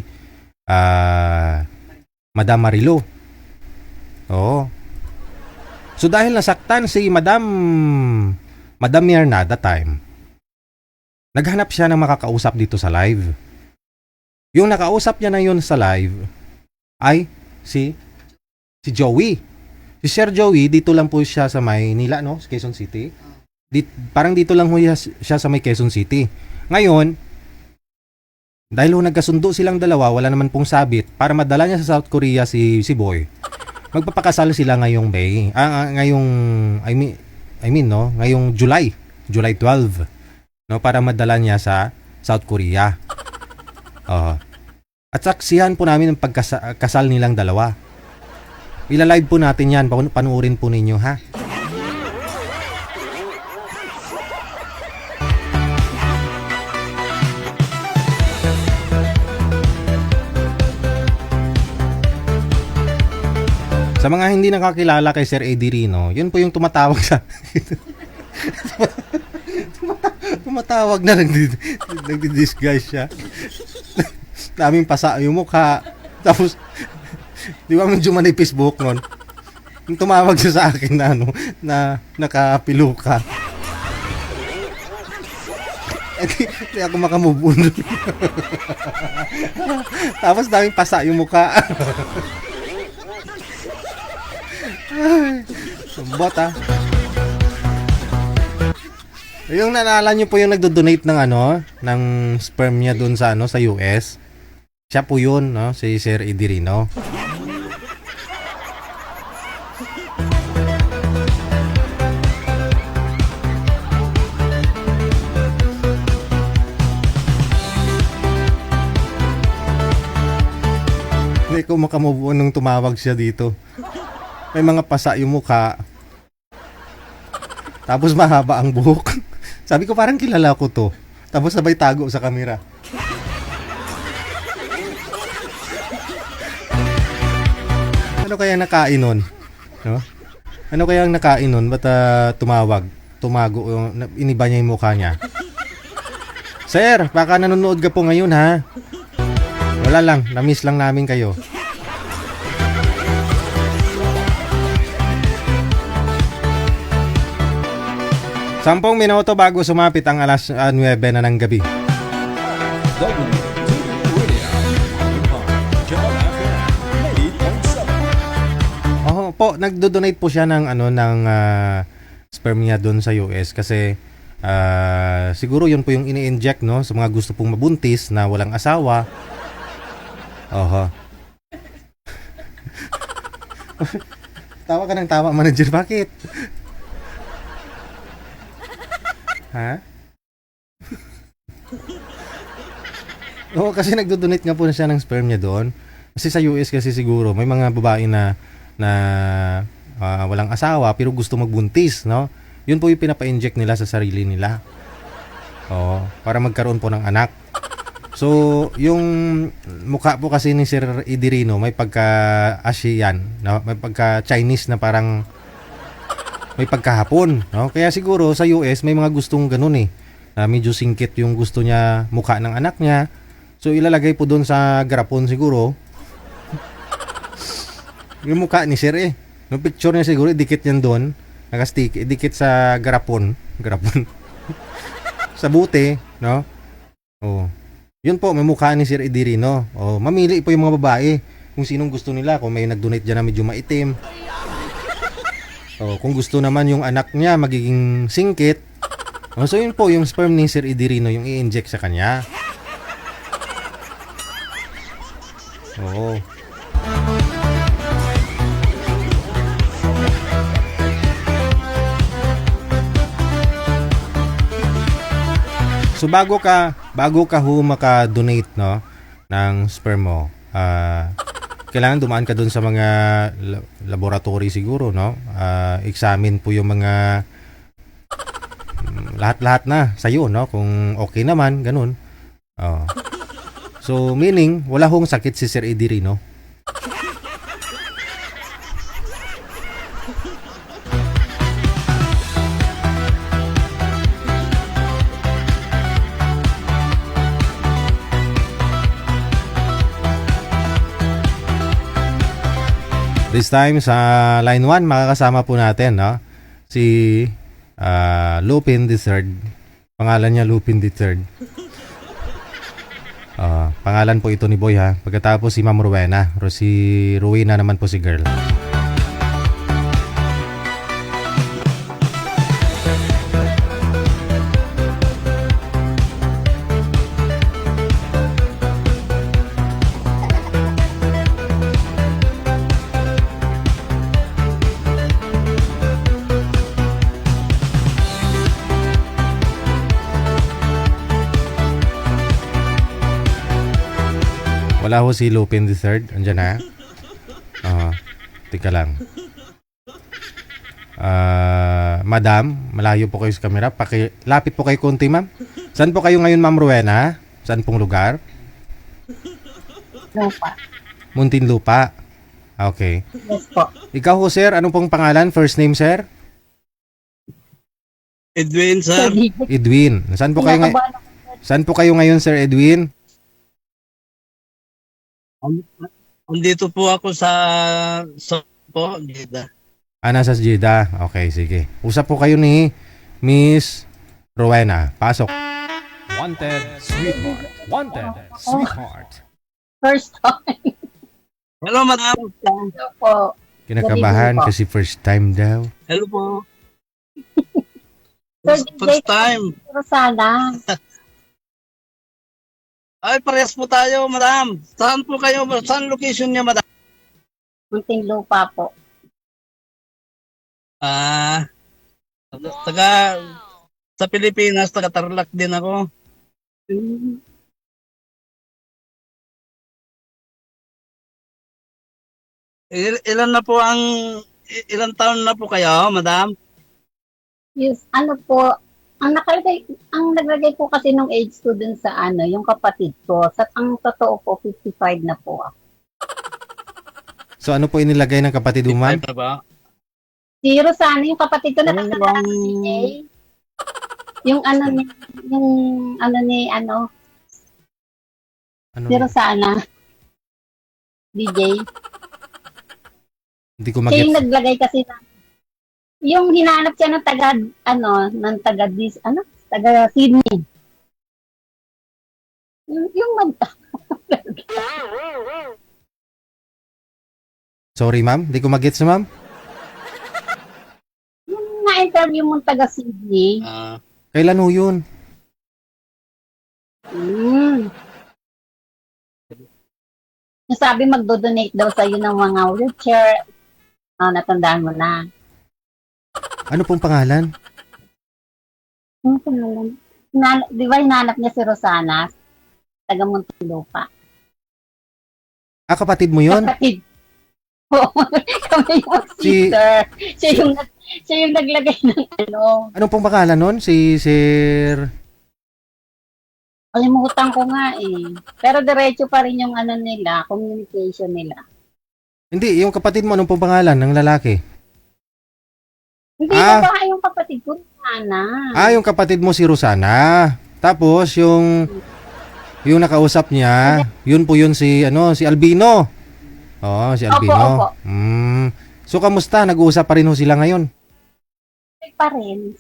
A: Madam Marilo. Oo. So dahil nasaktan si Madam Merna that time, naghanap siya ng makakausap dito sa live. Yung nakausap niya na yun sa live ay si Joey. Si Sir Joey, dito lang po siya sa Maynila, no? Sa Quezon City. Parang dito lang po siya sa may Quezon City. Ngayon, dahil nagkasundo silang dalawa, wala naman pong sabit, para madala niya sa South Korea si Boy. Magpapakasal sila ngayong May. Ngayong July 12. No, para madala niya sa South Korea. At saksihan po namin ang pagkasal nilang dalawa. Ila-live po natin yan. Panuorin po ninyo, ha? Sa mga hindi nakakilala kay Sir Eddie Rino, yun po yung tumatawag sa tumatawag na nagdi-disguise siya. Daming pasa yung mukha. Tapos di ba medyo manipis buhok nun? Yung tumawag siya sa akin na ano, na nakapiluka. Hindi ako makamove on. Tapos daming pasa yung mukha. Sumbot Yung naalala niyo po yung nagdo-donate ng ano, ng sperm niya doon sa ano, sa US. Siya po yun, no? Si Sir Eddie Rino. Hindi ko makamove on nung tumawag siya dito. May mga pasa yung mukha. Tapos mahaba ang buhok. Sabi ko parang kilala ko to. Tapos sabay tago sa kamera. Ano kaya nakain nun? No? Ano kaya ang nakain nun? Ba't tumawag? Tumago, iniba niya yung mukha niya. Sir, baka nanonood ka po ngayon ha? Wala lang, na-miss lang namin kayo. Sampung minuto bago sumapit ang alas 9 na ng gabi. Oh, po, nagdo-donate po siya ng ano ng sperm niya doon sa US kasi siguro 'yun po yung ini-inject no sa mga gusto pong mabuntis na walang asawa. Oho. Tawa ka ng tawa, manager. Bakit? Ha? Oo, kasi nagdo-donate nga po na siya ng sperm niya doon. Kasi sa US kasi siguro may mga babae na walang asawa pero gusto magbuntis, no? Yun po yung pinapa-inject nila sa sarili nila. Oo, para magkaroon po ng anak. So, yung mukha po kasi ni Sir Eddie Rino may pagka-Asian, no? May pagka-Chinese na parang may pagkahapon, no? Kaya siguro sa US may mga gustong ganun eh. Medyo singkit yung gusto niya mukha ng anak niya. So ilalagay po doon sa garapon siguro. Yung mukha ni Sir eh. Yung picture niya siguro idikit niyan doon, naka-stick, idikit sa garapon. Sa buti, no? Oh. Yun po, may mukha ni Sir Eddie Rino. Oh, mamili po yung mga babae kung sinong gusto nila, kung may nag-donate diyan na medyo maitim. Oh, kung gusto naman yung anak niya magiging singkit. Oh, so yun po yung sperm ni Sir Eddie Rino yung i-inject sa kanya. Oo. So bago ka maka-donate no ng sperm mo, kailangan dumaan ka dun sa mga laboratory siguro, no? Examine po yung mga lahat-lahat na sa'yo, no? Kung okay naman, ganun. So, meaning, wala hong sakit si Sir Eddie Rino. This time sa line 1 makakasama po natin no si Lupin III. Pangalan niya Lupin III. Pangalan po ito ni Boy ha. Pagkatapos si Ma'am Rowena, si Rowena naman po si girl. Wala ho si Lupin III. Andiyan na. Tika lang. Madam, malayo po kayo sa camera. Lapit po kayo konti, ma'am. Saan po kayo ngayon, Ma'am Rowena? Saan pong lugar?
E: Lupa.
A: Muntinlupa. Okay.
E: Yes po.
A: Ikaw ho, sir, anong pong pangalan? First name, sir?
F: Edwin,
E: Sir
F: sir.
E: DJ.
A: Edwin.
E: Kinakabahan ako.
A: Saan po kayo ngayon, Sir Edwin?
F: Andito po ako sa po, Jeddah.
A: Nasa Jeddah. Okay, sige. Usap po kayo ni Miss Rowena. Pasok.
B: Wanted, sweetheart. Wanted, sweetheart.
E: First time.
F: Hello, madam.
E: Ito po.
A: Kinakabahan
E: Good evening po.
A: kasi first time daw.
F: Hello po.
E: Sir
F: First
E: DJ,
F: time.
E: pero sana.
F: Ay, parehas po tayo, madam. Saan po kayo? Saan location niya, madam?
E: Munting lupa po.
F: Ah, taga sa Pilipinas, taga Tarlac din ako.
E: Mm.
F: Ilan na po ilan taon na po kayo, madam?
E: Yes, ano po, ang naglagay po kasi nung age ko dun sa yung kapatid ko. Ang totoo po, 55 na po ako.
A: So ano po inilagay ng kapatid mo, ma'am?
F: 55 na ba?
E: Zero sana yung kapatid ko na
F: Ano
E: tatanda
F: bang-
E: ko, DJ. Yung
A: Ano?
E: zero sana. DJ.
A: Hindi ko
E: Siya yung
A: mag-gets.
E: naglagay kasi yung hinanap siya ng taga Sydney. Yung manta.
A: Sorry, ma'am. Hindi ko mag-gets, ma'am.
E: Yung na-interview mong taga Sydney.
F: Ah,
A: Kailan ho yun?
E: Nasabi magdo-donate daw sa'yo ng mga wheelchair. Natandaan mo na.
A: Ano pong pangalan?
E: Ano pangalan? Di ba hinanap niya si Rosana? Taga Muntinlupa.
A: Kapatid mo yun?
E: Kapatid. Oo, kami yung sister. Siya yung naglagay ng
A: Anong pong pangalan nun? Si Sir...
E: Kalimutan ko nga eh. Pero diretso pa rin yung nila, communication nila.
A: Hindi, yung kapatid mo, anong pong pangalan ng lalaki?
E: Hindi
A: Ah.
E: ba yung kapatid ko? Sana.
A: Yung kapatid mo si Rosana. Tapos yung nakausap niya, yun po yun si si Albino. Oo, si Albino.
E: Opo.
A: So kamusta? Nag-uusap pa rin ho sila ngayon?
E: Pa rin.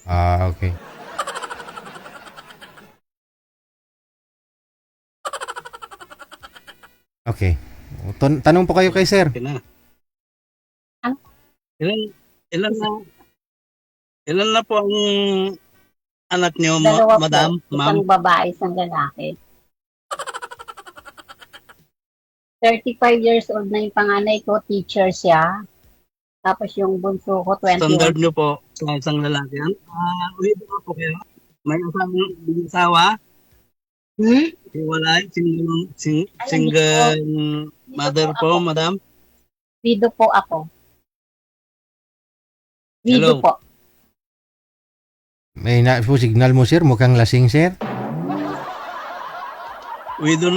A: Okay. Okay. Tanong po kayo kay sir.
F: okay na.
E: Ano?
F: Ilan na po ang anak niyo,
E: Dalawa
F: madam,
E: po.
F: ma'am?
E: Isang babae, isang lalaki. 35 years old na yung panganay ko, teacher siya. Tapos yung bunso ko, 21.
F: Standard niyo po sa isang lalaki. Ulit po kayo. May asawa?
E: Hmm?
F: Hiwalay? Single mother po, madam?
E: Widow po ako. Widow
F: Hello.
E: po.
A: May signal mo sir, mukhang lasing sir.
F: Widow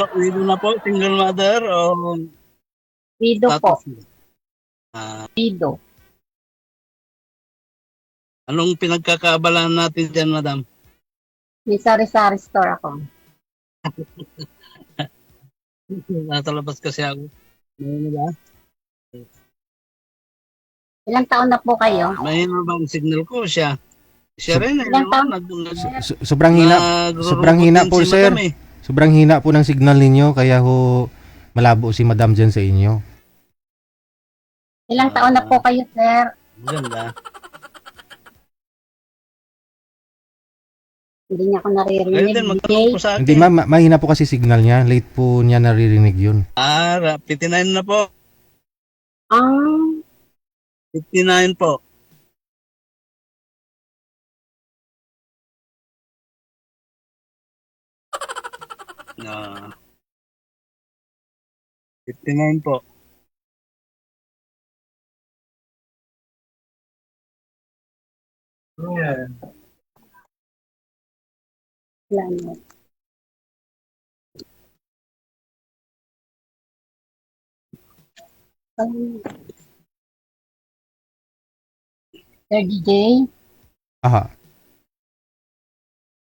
F: na po, single mother o
E: Widow po.
F: status?
E: Widow.
F: Anong pinagkakaabalahan natin dyan, madam?
E: May sari-sari store ako.
F: Nasa labas kasi ako. May ba?
E: Ilang taon na po kayo?
F: Mahina ba ang signal ko siya? Siya rin.
E: Ilang taon?
A: Sobrang hina po sir. Sobrang hina po ng signal ninyo kaya ho malabo si madam dyan sa inyo.
E: Ilang taon na po kayo, sir?
F: Ganda.
E: Hindi niya ako
F: Ngayon
E: naririnig.
F: din, magtanong po sa akin.
A: Hindi ma'am, mahina po kasi signal niya. Late po niya naririnig yun.
F: 59 na po. 59 po. Ah, 59 po.
E: Wala. Sir DJ,
A: Aha,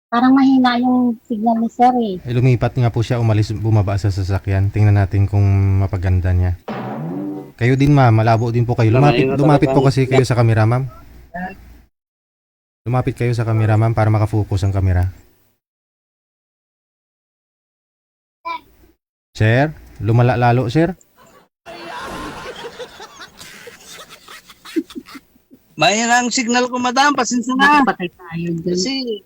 E: parang mahina yung signal ni Sir eh.
A: lumipat nga po siya, umalis, bumaba sa sasakyan. Tingnan natin kung mapaganda niya. Kayo din ma'am, malabo din po kayo. Lumapit po kasi kayo sa camera ma'am. Lumapit kayo sa camera ma'am para makafocus ang camera. Sir, lumala lalo sir.
F: Mahina ang signal ko, madam. Pasensya na.
E: Patay tayo dun.
F: Kasi,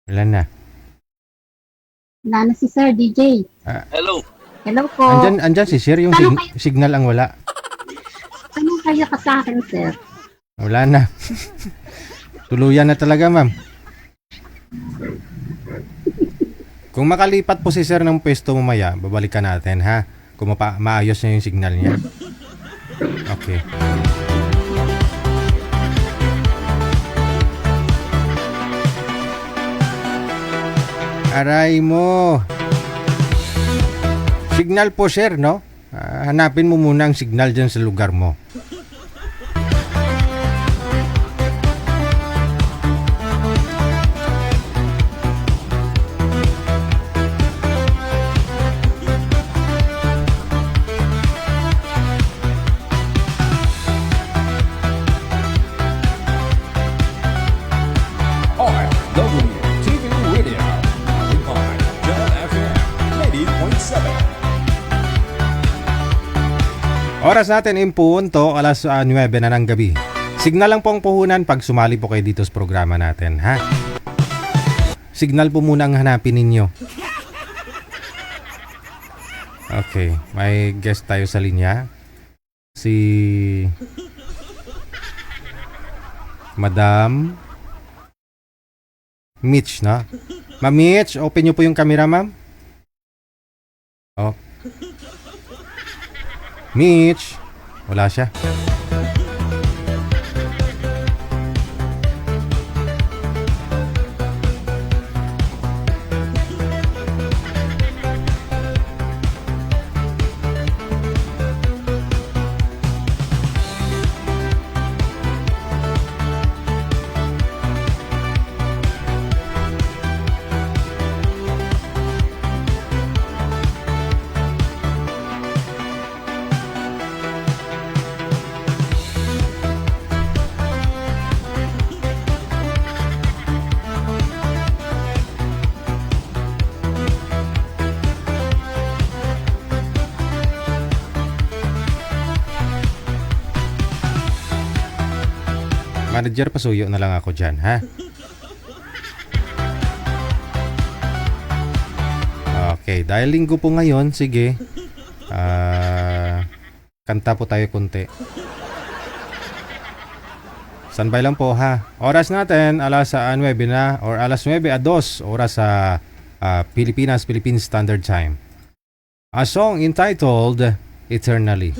A: Ilan na?
E: Wala na si Sir DJ.
F: hello.
E: Hello po.
A: Andyan si sir, yung signal ang wala.
E: Ano kaya ka sa akin, Sir?
A: Wala na. Tuluyan na talaga ma'am. Kung makalipat po si sir ng pwesto mamaya, babalikan natin ha. Kung maayos na yung signal niya. Okay. Aray mo. Signal po sir, no? Hanapin mo muna ang signal dyan sa lugar mo.
B: OFW TV Radio. Powered by John FM 90.7.
A: Oras natin in punto, alas 9 na ng gabi. Signal lang po ang puhunan pag sumali po kayo dito sa programa natin, ha? Signal po muna ang hanapin ninyo. Okay, may guest tayo sa linya. Si Madam Mitch, no? Ma'am Mitch, open nyo po yung camera, ma'am. Oh. Mitch, wala siya. Manager, pasuyo na lang ako dyan, ha? Okay, dahil linggo po ngayon, sige. Kanta po tayo kunti. Standby lang po, ha? Oras natin, alas 9 na, or alas 9:02, oras sa Pilipinas, Philippine Standard Time. A song entitled Eternally.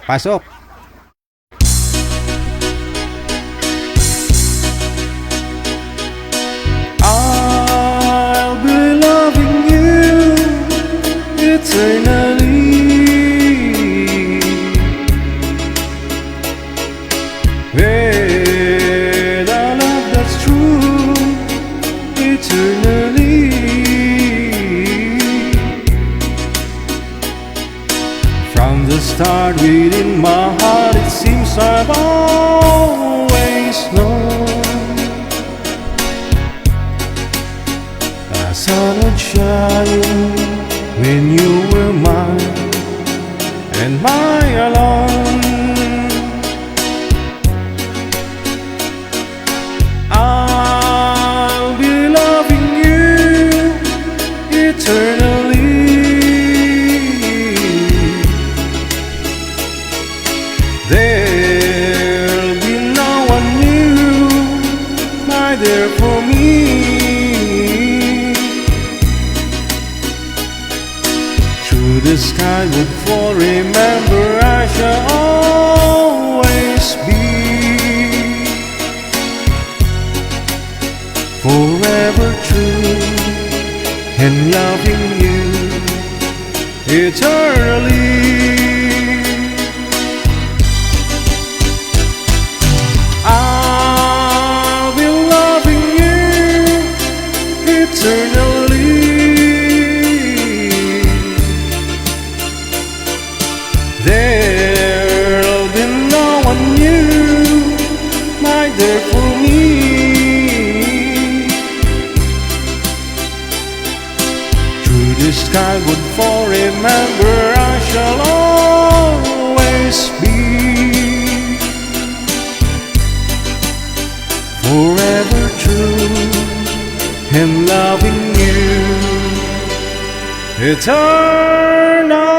A: Pasok! I'll be loving you eternally. With a love that's true eternally. From the start within my heart, it seems I've always known the sun would shine when you were mine and mine alone. I'll be loving you eternally. There'll be no one new, my there for me. Through the sky would fall, remember I shall always be forever true and loving you eternally. I'll be loving you eternally. There'll be no one new, my dear, for me. Through the sky would fall, remember I shall always be forever true and loving you eternally.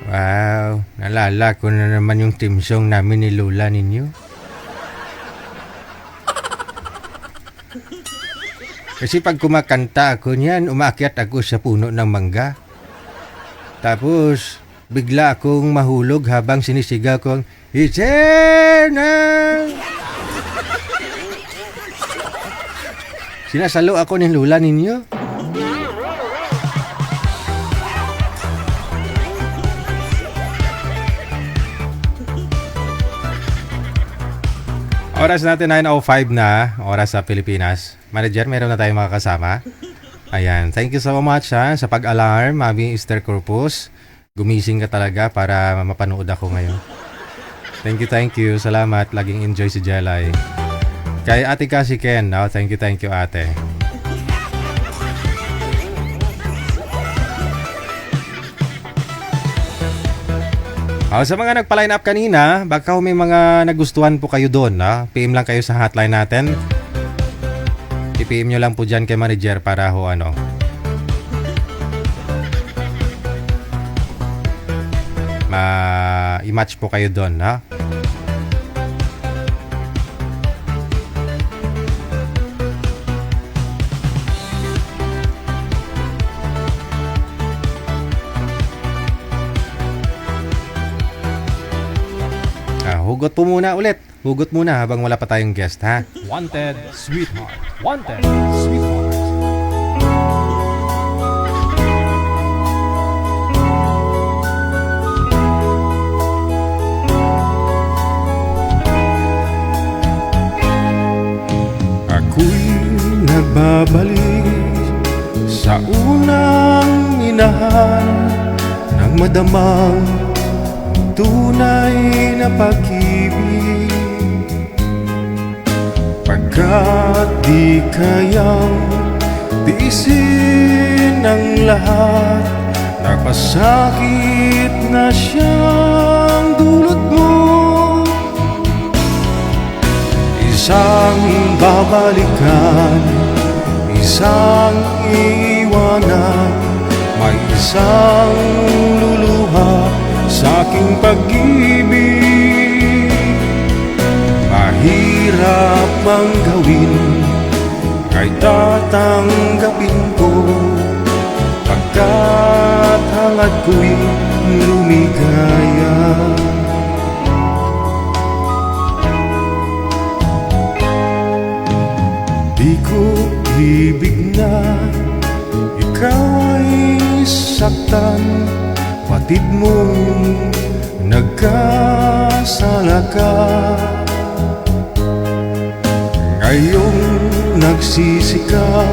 A: Wow, nalala ko na naman yung team song namin ni Lola ninyo. Kasi pag kumakanta ako niyan, umaakyat ako sa puno ng mangga. Tapos, bigla akong mahulog habang sinisigaw kong, Eternal! Sinasalo ako ni Lola ninyo. Oras natin 9:05 na, oras sa Pilipinas. Manager, meron na tayong mga kasama. Ayan, thank you so much sa pag-alarm, Mami Easter Corpus. Gumising ka talaga para mapanood ako ngayon. Thank you. Salamat. Laging enjoy si Jelay. Kay Ate Kasi Ken, thank you ate. Sa mga nagpa-line up kanina, baka may mga nagustuhan po kayo doon. PM lang kayo sa hotline natin. I-PM nyo lang po dyan kay manager para i-match po kayo doon. Hugot po muna ulit. Hugot muna habang wala pa tayong guest, ha?
B: Wanted Sweetheart. Wanted Sweetheart.
A: Ako'y nagbabalik sa unang inahan nang madamang tunay na pag-ibig, pagkat di kayang tiisin ang lahat, nagpasakit na siyang dulot mo. Isang babalikan, isang iiwanan, may isang luluha sa aking pag-ibig. Mahirap mang gawin, ay tatanggapin ko, pagkat hangad ko'y lumigaya. Di ko ibig na ikaw ay saktan, batid mong nagkasala ka. Ngayong nagsisi ka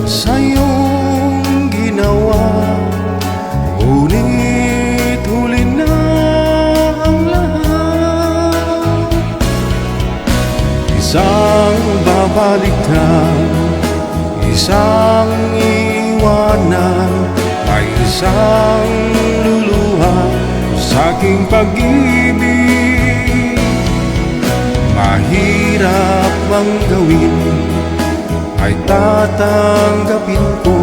A: sa iyong ginawa, ngunit huli na ang lahat. Isang babalikan, isang iwanan, may isang luluha sa aking pag-ibig. Mahirap mang gawin, ay tatanggapin ko,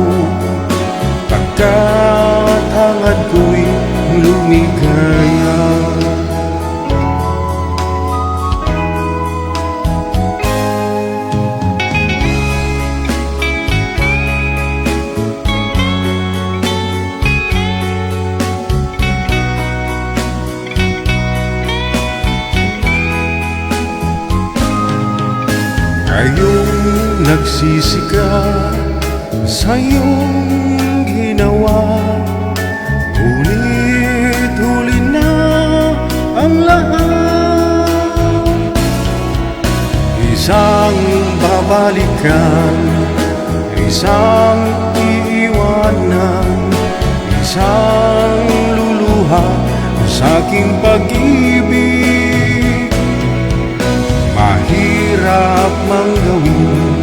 A: pagkat hangad ko'y lumigaya. Ngayong nagsisika sa iyong ginawa, ngunit huli na ang lahat. Isang babalikan, isang iiwanan, isang luluha sa aking pag-ibig. Mahirap mang gawin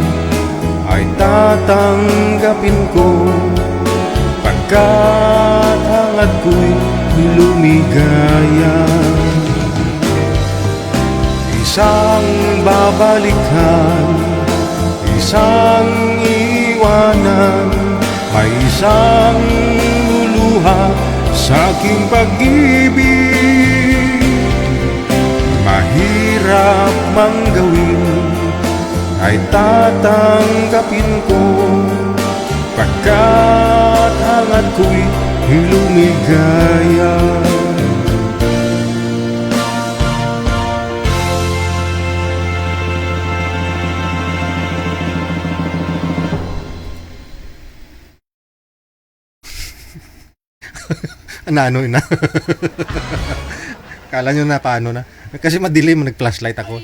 A: ay tatanggapin ko, pagkat hangad ko'y lumigaya. Isang babalikan, isang iwanan, may isang luluha sa aking pag-ibig. Mahirap mang gawin ay tatanggapin ko, pagkat hangad ko'y lumigaya. Ano na? Kala nyo na paano na? Kasi madilim, nag-flashlight ako.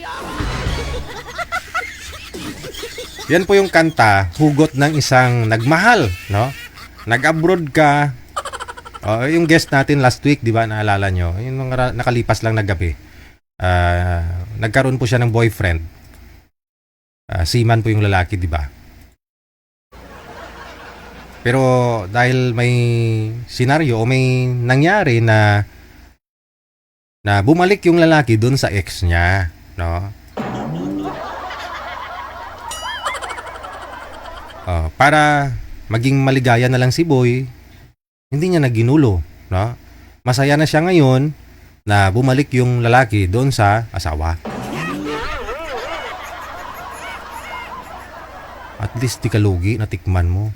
A: Yan po yung kanta, hugot ng isang nagmahal, no? Nag-abroad ka. Yung guest natin last week, di ba, naalala nyo? Yung nakalipas lang na gabi. Nagkaroon po siya ng boyfriend. Seaman po yung lalaki, di ba? Pero dahil may senaryo o may nangyari na bumalik yung lalaki doon sa ex niya, no? Para maging maligaya na lang si Boy, hindi niya naginulo, no? Masaya na siya ngayon na bumalik yung lalaki doon sa asawa. At least di ka lugi, natikman mo.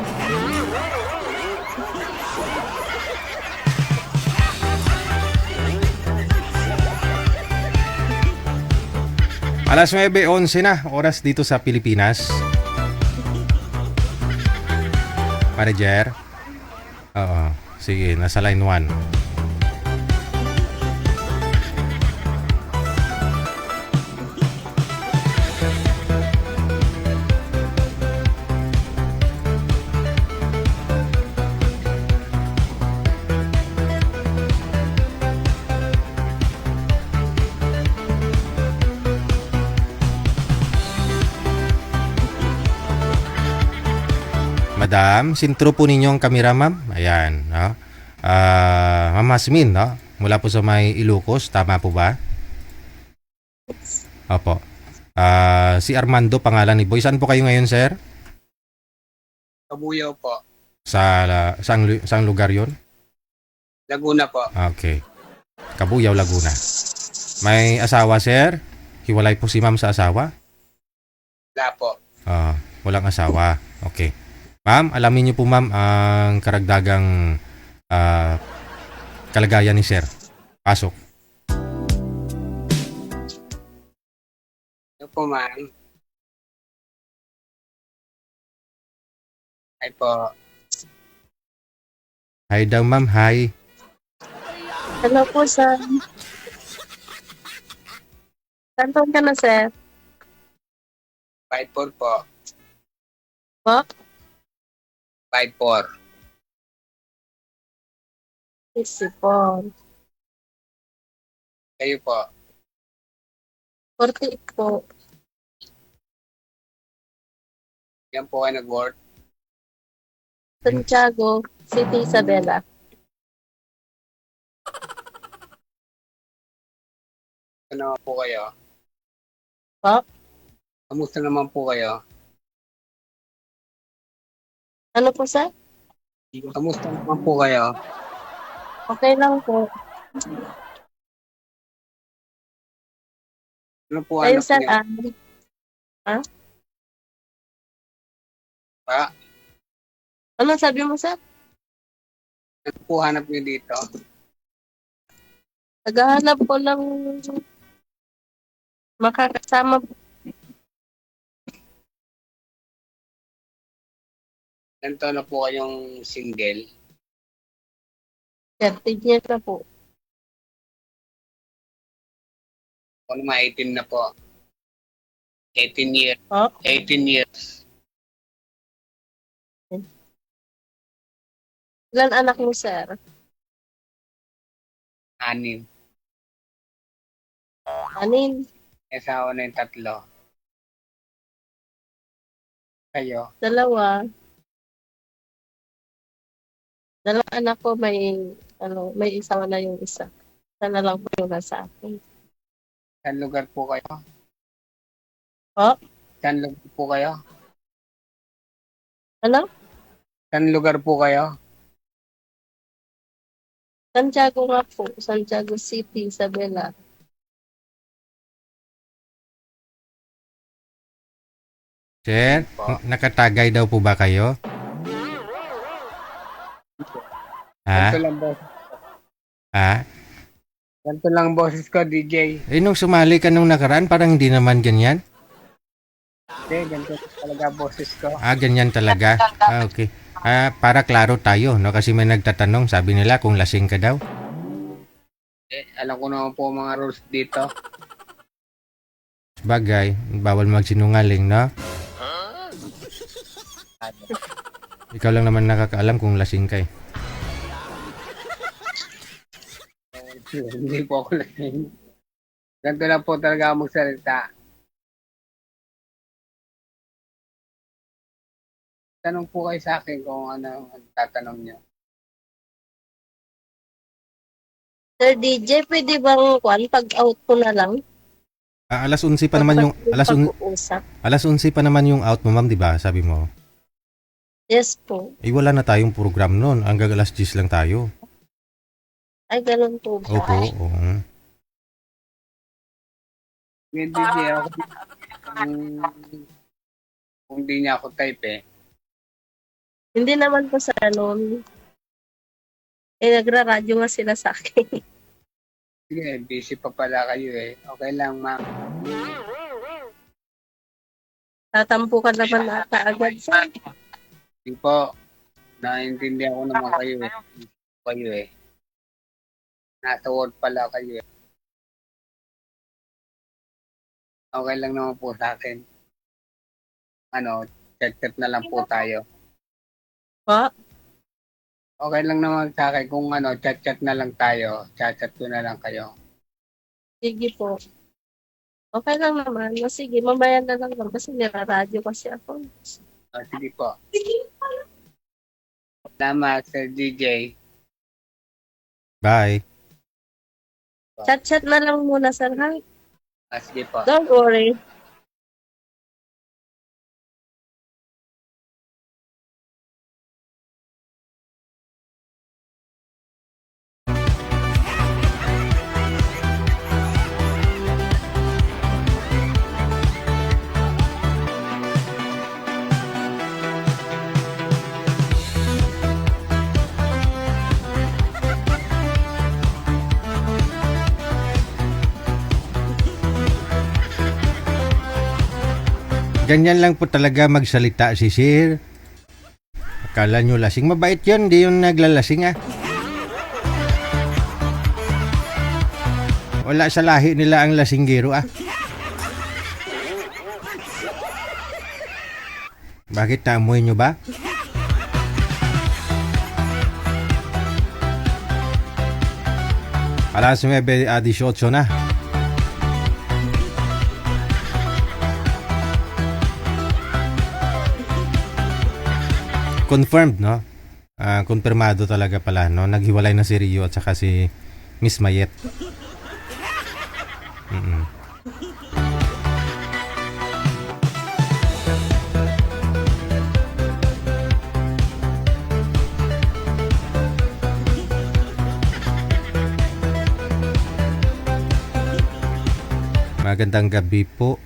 A: Alas 9:11 na oras dito sa Pilipinas. Manager? Oo. Sige, nasa line 1. Madam, sintro po ninyo ang kamera, ma'am. Ayan, no? Ma'am Hasmin, no? Mula po sa may Ilocos, tama po ba? Opo. Si Armando, pangalan ni Boy. Saan po kayo ngayon, sir?
G: Kabuyaw po.
A: Saang lugar yon?
G: Laguna po.
A: Okay. Kabuyaw, Laguna. May asawa, sir? Hiwalay po si ma'am sa asawa?
G: Wala po.
A: Walang asawa. Okay. Ma'am, alamin niyo po, ma'am, ang karagdagang kalagayan ni sir. Pasok.
G: Ito po, ma'am. Ay po.
A: Hi daw, ma'am. Hi.
H: Hello po, sir. Saan taon ka na, sir?
G: 5'4 po.
H: Po?
G: 5'4.
H: 64.
G: Kayo po.
H: 48 po.
G: Yan po kayo nag-work.
H: Santiago, City, Isabela.
G: Kamusta naman po kayo?
H: Po?
G: Kamusta naman po kayo?
H: Ano po, sir?
G: Kamusta naman po kayo?
H: Okay lang po.
G: Ano po
H: Kayo,
G: hanap
H: sir,
G: niyo? Pa?
H: Ano sabi mo, sir?
G: Ano po hanap niyo dito?
H: Naghahanap ko lang makakasama.
G: Ilan taon na po kayong single?
H: 30 years na po.
G: Ako naman 18 na po. 18 years.
H: Oh,
G: 18 years.
H: ilan anak mo, sir?
G: 6.
H: Anin?
G: May asawa na yung 3. Kayo?
H: 2. Dalawang anak ko may isawa na yung isa. Isa na lang po yung nasa akin.
G: Saan lugar po kayo?
H: Oh,
G: Saan lugar po kayo?
H: ano?
G: Saan lugar po kayo?
H: Santiago nga po. Santiago City, Isabela.
A: Sir, nakatagay daw po ba kayo? Ha?
G: Ganito lang boses.
A: Ha?
G: Ganito lang boses ko, DJ.
A: Eh, nung sumali ka nung nakaraan, parang hindi naman ganyan.
G: Hindi, ganito talaga boses ko.
A: Ah, ganyan talaga. Ah, okay. Ah, para klaro tayo, no? Kasi may nagtatanong, sabi nila kung lasing ka daw.
G: Alam ko naman po mga rules dito.
A: Bagay, bawal magsinungaling, no? Ikaw lang naman nakakaalam kung lasing ka eh.
G: Hindi po ako lasing. Ganito lang po talaga ako magsalita. Tanong po kayo sa akin kung ano ang tatanong niyo.
H: Sir DJ, pwede bang pag-out ko na lang?
A: Ah, alas 11 pa naman yung
H: Pag-uusap.
A: alas 11 pa naman yung out mo, ma'am, 'di ba? Sabi mo.
H: Yes po.
A: Eh, wala na tayong program noon. Hanggang alas 10 lang tayo.
H: Ay, ganun po ba?
A: Opo, oo.
G: Hindi ako kung di niya ako type eh.
H: Hindi naman po sa ganun. Eh, nagra-radyo nga sila sa akin.
G: Sige, busy pa pala kayo eh. Okay lang, ma'am.
H: Tatampo ka naman ata agad sa
G: Hindi po. Naiintindihan ko naman kayo eh. Kayo eh. Nasa work pala kayo eh. Okay lang naman po sa akin. Ano, chat-chat na lang po tayo.
H: po.
G: Okay lang naman sa akin kung ano, chat-chat na lang tayo. Chat-chat ko na lang kayo.
H: Sige po. Okay lang naman. O, sige, mamaya na lang lang kasi nira-radyo kasi ako.
G: Sige po. Salamat, Sir DJ.
A: Bye.
H: Chat-chat na lang muna, sir, ha?
G: Sige po.
H: Don't worry.
A: Ganyan lang po talaga magsalita si Sir. Akala nyo lasing. Mabait yun, di yung naglalasing ah. Wala sa lahi nila ang lasinggero ah. Bakit naamoy nyo ba? Alas 9:18 na. Confirmed, no? Konfirmado talaga pala, no? Naghiwalay na si Rio at saka si Miss Mayet. Magandang gabi po.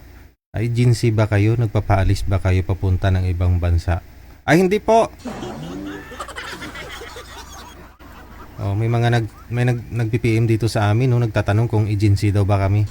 A: Ay, agency ba kayo? Nagpapaalis ba kayo papunta ng ibang bansa? Ay, hindi po. Oh, may mga nag-PPM dito sa amin, no, nagtatanong kung agency daw ba kami.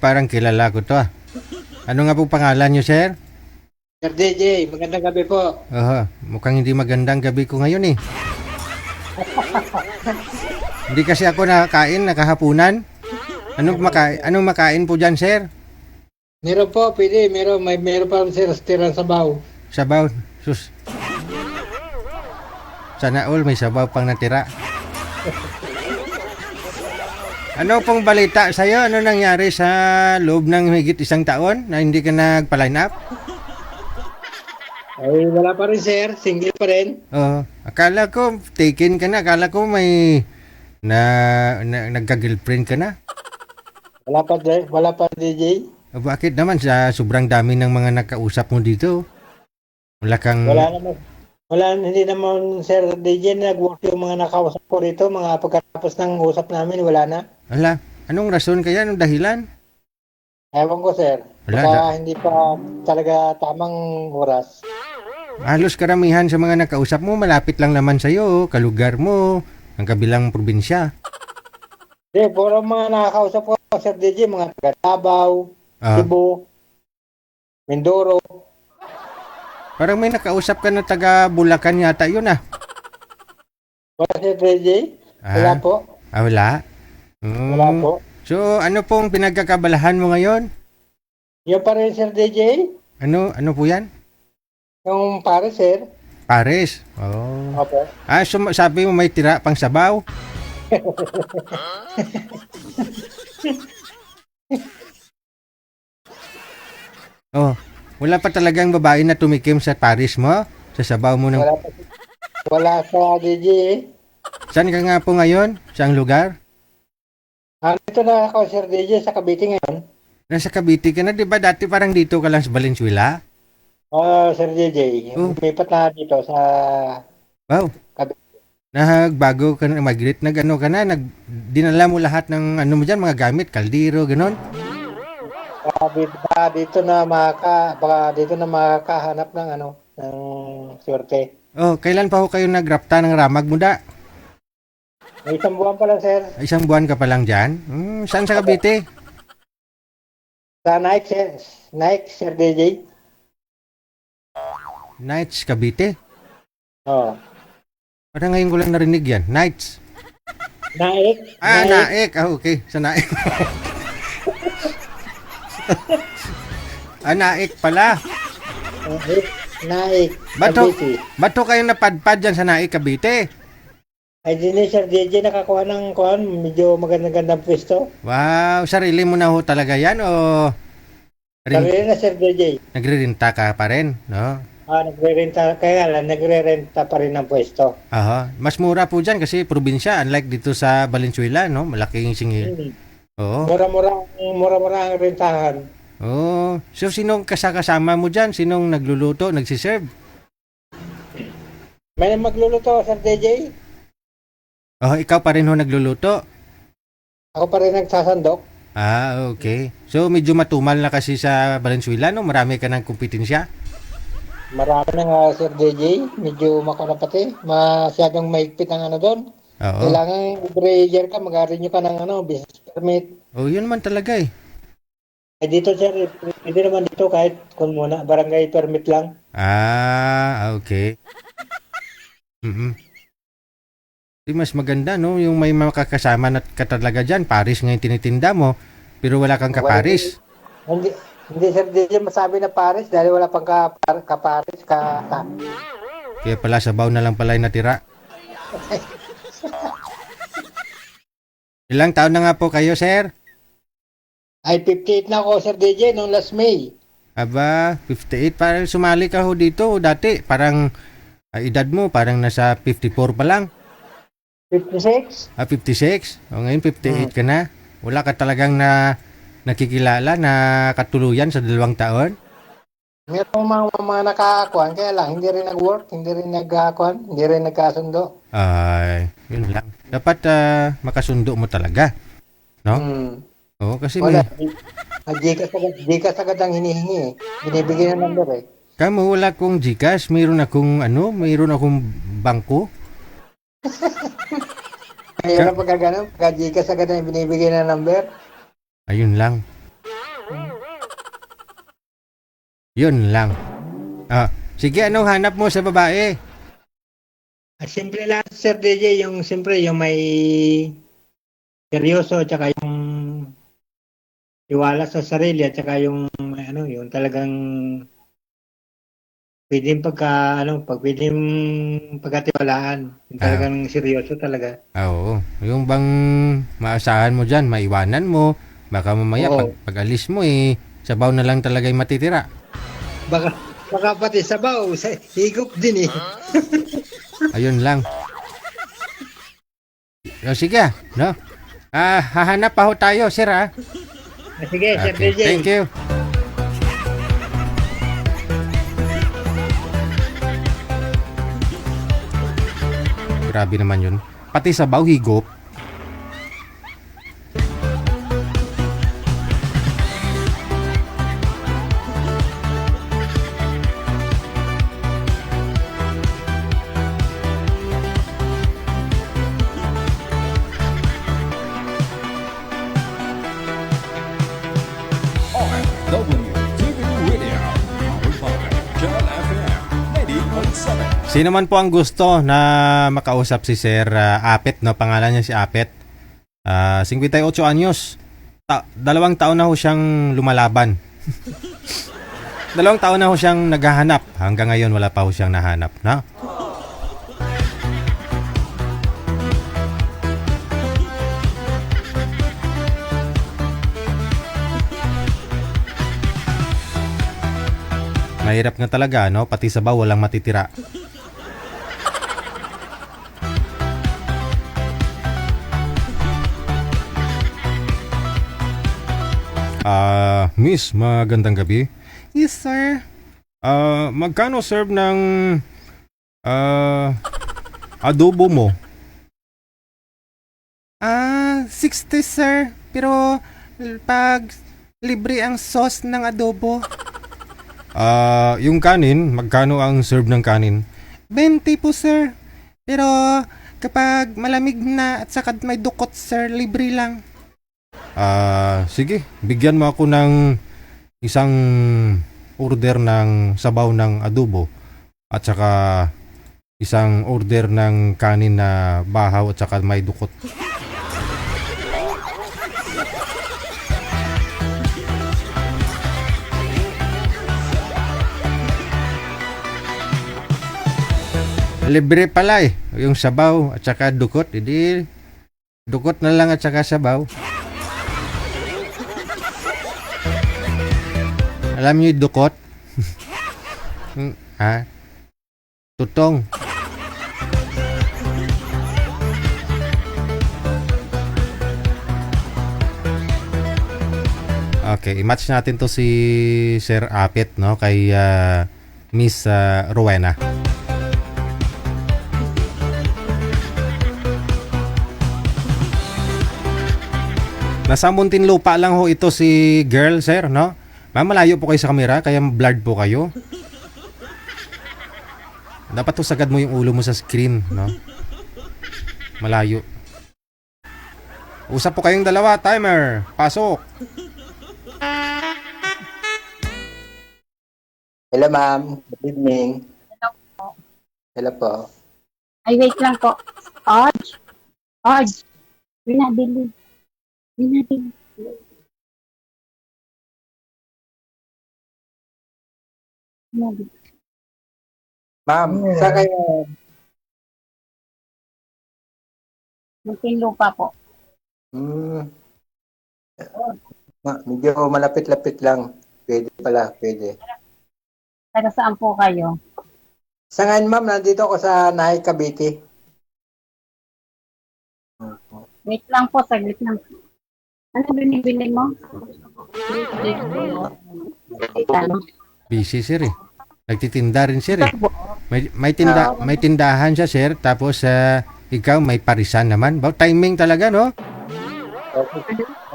A: parang kilala ko to. Ano nga po pangalan niyo, sir?
I: Sir DJ, magandang gabi po.
A: Mukhang hindi magandang gabi ko ngayon eh. Hindi kasi ako nakakain, nakahapunan. Anong makain po dyan, sir?
I: Meron po, pwede. Meron pa sir, tirang sabaw.
A: Sabaw. Sus. Sana all may sabaw pang natira. Ano pong balita sa'yo? Ano nangyari sa loob ng higit 1 taon na hindi ka nagpa-line up?
I: Ay, wala pa rin sir. Single pa rin.
A: Akala ko taken ka na. Akala ko may nagka-girlfriend ka na.
I: Wala pa DJ.
A: Bakit naman sa sobrang dami ng mga nakausap mo dito? Wala kang...
I: Hindi naman sir DJ nag-work yung mga nakausap ko rito. Mga pagkatapos ng usap namin, wala na.
A: Ala, anong rason kaya? Anong dahilan?
I: Ewan ko sir. Baka hindi pa talaga tamang oras.
A: Halos karamihan sa mga nakausap mo, malapit lang naman sa'yo, kalugar mo, ang kabilang probinsya.
I: Hindi, puro mga nakakausap ko sir DJ, mga taga-Davao, Cebu, Mindoro.
A: Parang may nakausap ka na taga Bulacan yata yun ah.
I: Wala sir DJ? Wala po.
A: Wala?
I: Wala po.
A: So, ano pong pinagkakabalahan mo ngayon?
I: Yung pa rin sir DJ?
A: Ano po yan?
I: Yung Paris sir.
A: Pares?
I: Opo.
A: So sabi mo may tira pang sabaw? Wala pa talagang babae na tumikim sa Paris mo? Sa sabaw mo ng...
I: Wala sa DJ eh.
A: Saan ka nga po ngayon? Saang lugar?
I: Ito na ako sir DJ sa Cavite ngayon.
A: Nasa Cavite ka na, di ba? Dati parang dito ka lang sa Valenzuela?
I: Sir DJ. Lumipat na dito sa...
A: Wow.
I: Cavite.
A: Nagbago ka na, migrate, nag-ano ka na, dinala mo lahat ng ano mo dyan, mga gamit, kaldero, gano'n?
I: Dito na makakahanap ng ng swerte.
A: Kailan pa ho kayo nagrapta ng ramag mo da?
I: May 1 buwan pa lang sir.
A: 1 buwan ka pa lang dyan? Saan sa Cavite?
I: Sa Nike sir DJ.
A: Nights, Cavite? Parang ngayon ko lang narinig yan. Nights.
I: Naik.
A: Naik. Okay. Sa Naik. Naik pala.
I: Naik.
A: Bato kayo napadpad dyan sa Naik, Cavite?
I: Ay, din Sir DJ nakakuha ng medyo magandang pwesto.
A: Wow. Sarili mo na ho talaga yan o...
I: Sarili na Sir DJ.
A: Nagre-renta ka pa rin, no?
I: Nagre-renta. Kaya lang, nagre-renta pa rin ng pwesto.
A: Mas mura po dyan kasi probinsya. Unlike dito sa Valenzuela, no? Malaking singil.
I: Mura-mura ang rentahan.
A: So sinong kasama mo dyan? Sinong nagluluto, nagsiserve?
I: May magluluto, Sir DJ.
A: Ikaw pa rin ho nagluluto?
I: Ako pa rin nagsasandok.
A: Okay. So medyo matumal na kasi sa Valenzuela, no? Marami ka ng kompetensya?
I: Marami na nga, Sir DJ. Medyo makanapati. Masyadong maigpit ang doon. Kailangan every year ka, mag-renew ka ng business permit.
A: Yun naman talaga eh.
I: Dito sir, pwede naman dito kahit kung muna, barangay permit lang.
A: Okay. Di mas maganda, no? Yung may makakasama na ka talaga dyan. Paris ngayon tinitinda mo, pero wala kang kaparis.
I: Hindi sir, hindi masabi na Paris dahil wala pang kaparis.
A: Kaya pala sabaw na lang pala yung natira. Ilang taon na nga po kayo, sir?
I: Ay, 58 na ako, Sir DJ, noong last May.
A: 58. Parang sumali ka ho dito dati. Parang edad mo, parang nasa 54 pa lang.
I: 56?
A: 56? Ngayon 58 ka na. Wala ka talagang nakikilala na katuluyan sa 2 taon?
I: Meron mga nakakuan, kaya lang, hindi rin nag-work, hindi rin nagkakuan, hindi rin nagkasundo.
A: Yun lang. Dapat makasundo mo talaga. No? Kasi
I: wala. Gcash agad ang hinihingi eh. Binibigyan ng number eh.
A: Kamo, wala kong Gcash. Mayroon akong bangko.
I: Kaya na pagka gano'n, pagka Gcash agad ang binibigyan ng number.
A: Ayun lang. Yun lang. Sige, anong hanap mo sa babae?
I: Simple lang, Sir DJ, yung siyempre, yung may seryoso, tsaka yung tiwala sa sarili, at tsaka yung, yung talagang pwedeng pagkatiwalaan. Yung talagang seryoso talaga.
A: Oo. Yung bang maasahan mo dyan, maiwanan mo, baka mamaya pag-alis mo sabaw na lang talaga yung matitira.
I: Baka pati sabaw, higop din eh.
A: Ayun lang. Sige, no? Hahanap pa ho tayo, sir,
I: Sige, Sir DJ.
A: Thank you. Grabe naman yun. Pati sabaw, higop.
B: OFW TV Radio. Powered by Channel FM 90.7.
A: Sino man po ang gusto na makausap si Sir Apet, no? Pangalan niya si Apet. 58 anyos. 2 taon na ho siyang lumalaban. 2 taon na ho siyang naghahanap. Hanggang ngayon wala pa ho siyang nahanap, no? Mahirap nga talaga, no? Pati sabaw walang matitira. Miss, magandang gabi. Yes, sir. Magkano serve ng adobo mo? 60, sir. Pero pag libre ang sauce ng adobo. Yung kanin, magkano ang serve ng kanin? 20 po, sir. Pero kapag malamig na at saka may dukot, sir, libre lang. Sige, bigyan mo ako ng isang order ng sabaw ng adobo at saka isang order ng kanin na bahaw at saka may dukot. Libre pala yung sabaw at saka dukot. Hindi, dukot na lang at saka sabaw. Alam niyo yung dukot? Tutong. Okay, i-match natin to si Sir Apet, no? Kay Miss Rowena. Nasa Muntinlupa lang ho ito si girl, sir, no? Malayo po kayo sa camera, kaya blurred po kayo. Dapat to sagad mo yung ulo mo sa screen, no? Malayo. Usap po kayong dalawa, timer. Pasok.
I: Hello, ma'am. Good evening.
E: Hello po.
I: Hello po.
E: Ay, wait lang po. Odge. Binabili.
I: Ma'am, saan kayo?
E: Muntinlupa po.
I: Medyo malapit-lapit lang. Pwede pala, pwede.
E: Taga saan po kayo?
I: Sa ngayon, ma'am, nandito ako sa Nahay, Cavite.
E: Wait lang po, saglit lang. Ano binibili mo?
A: Busy, sir, Nagtitinda rin, sir, May tindahan siya, sir. Tapos, ikaw may parisan naman. Timing talaga, no?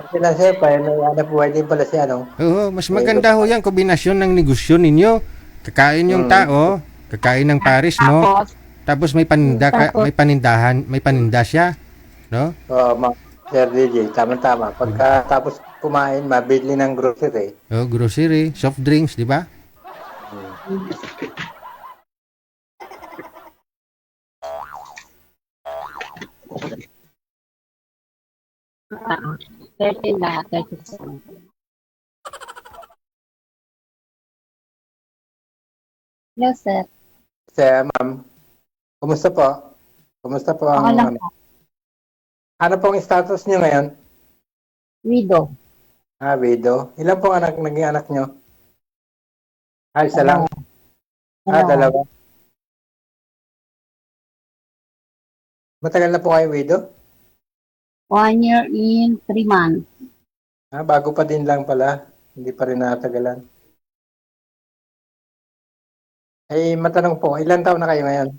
I: Okay lang, sir. Para may hanap buhay din pala siya, no?
A: Oo, mas maganda ho yan. Kombinasyon ng negosyo ninyo. Kakain yung tao, kakain ng paris mo. Tapos may paninda siya, no?
I: Ma'am, Sir DJ, tama-tama. Pagka tapos kumain, mabili ng grocery.
A: Grocery, soft drinks, di ba?
E: Ah, 30 na, 37. Hello, sir.
I: Ma'am, kumusta po? Kumusta po
E: Okay lang
I: ano?
E: po.
I: Ano pong status niyo ngayon?
E: Widow.
I: Widow. Ilan pong naging anak niyo? Isa lang?
E: Dalawa.
I: Dalawa. Matagal na po kayo widow?
E: 1 year in 3 months.
I: Bago pa din lang pala. Hindi pa rin natagalan. Ay, matanong po, ilan taon na kayo ngayon?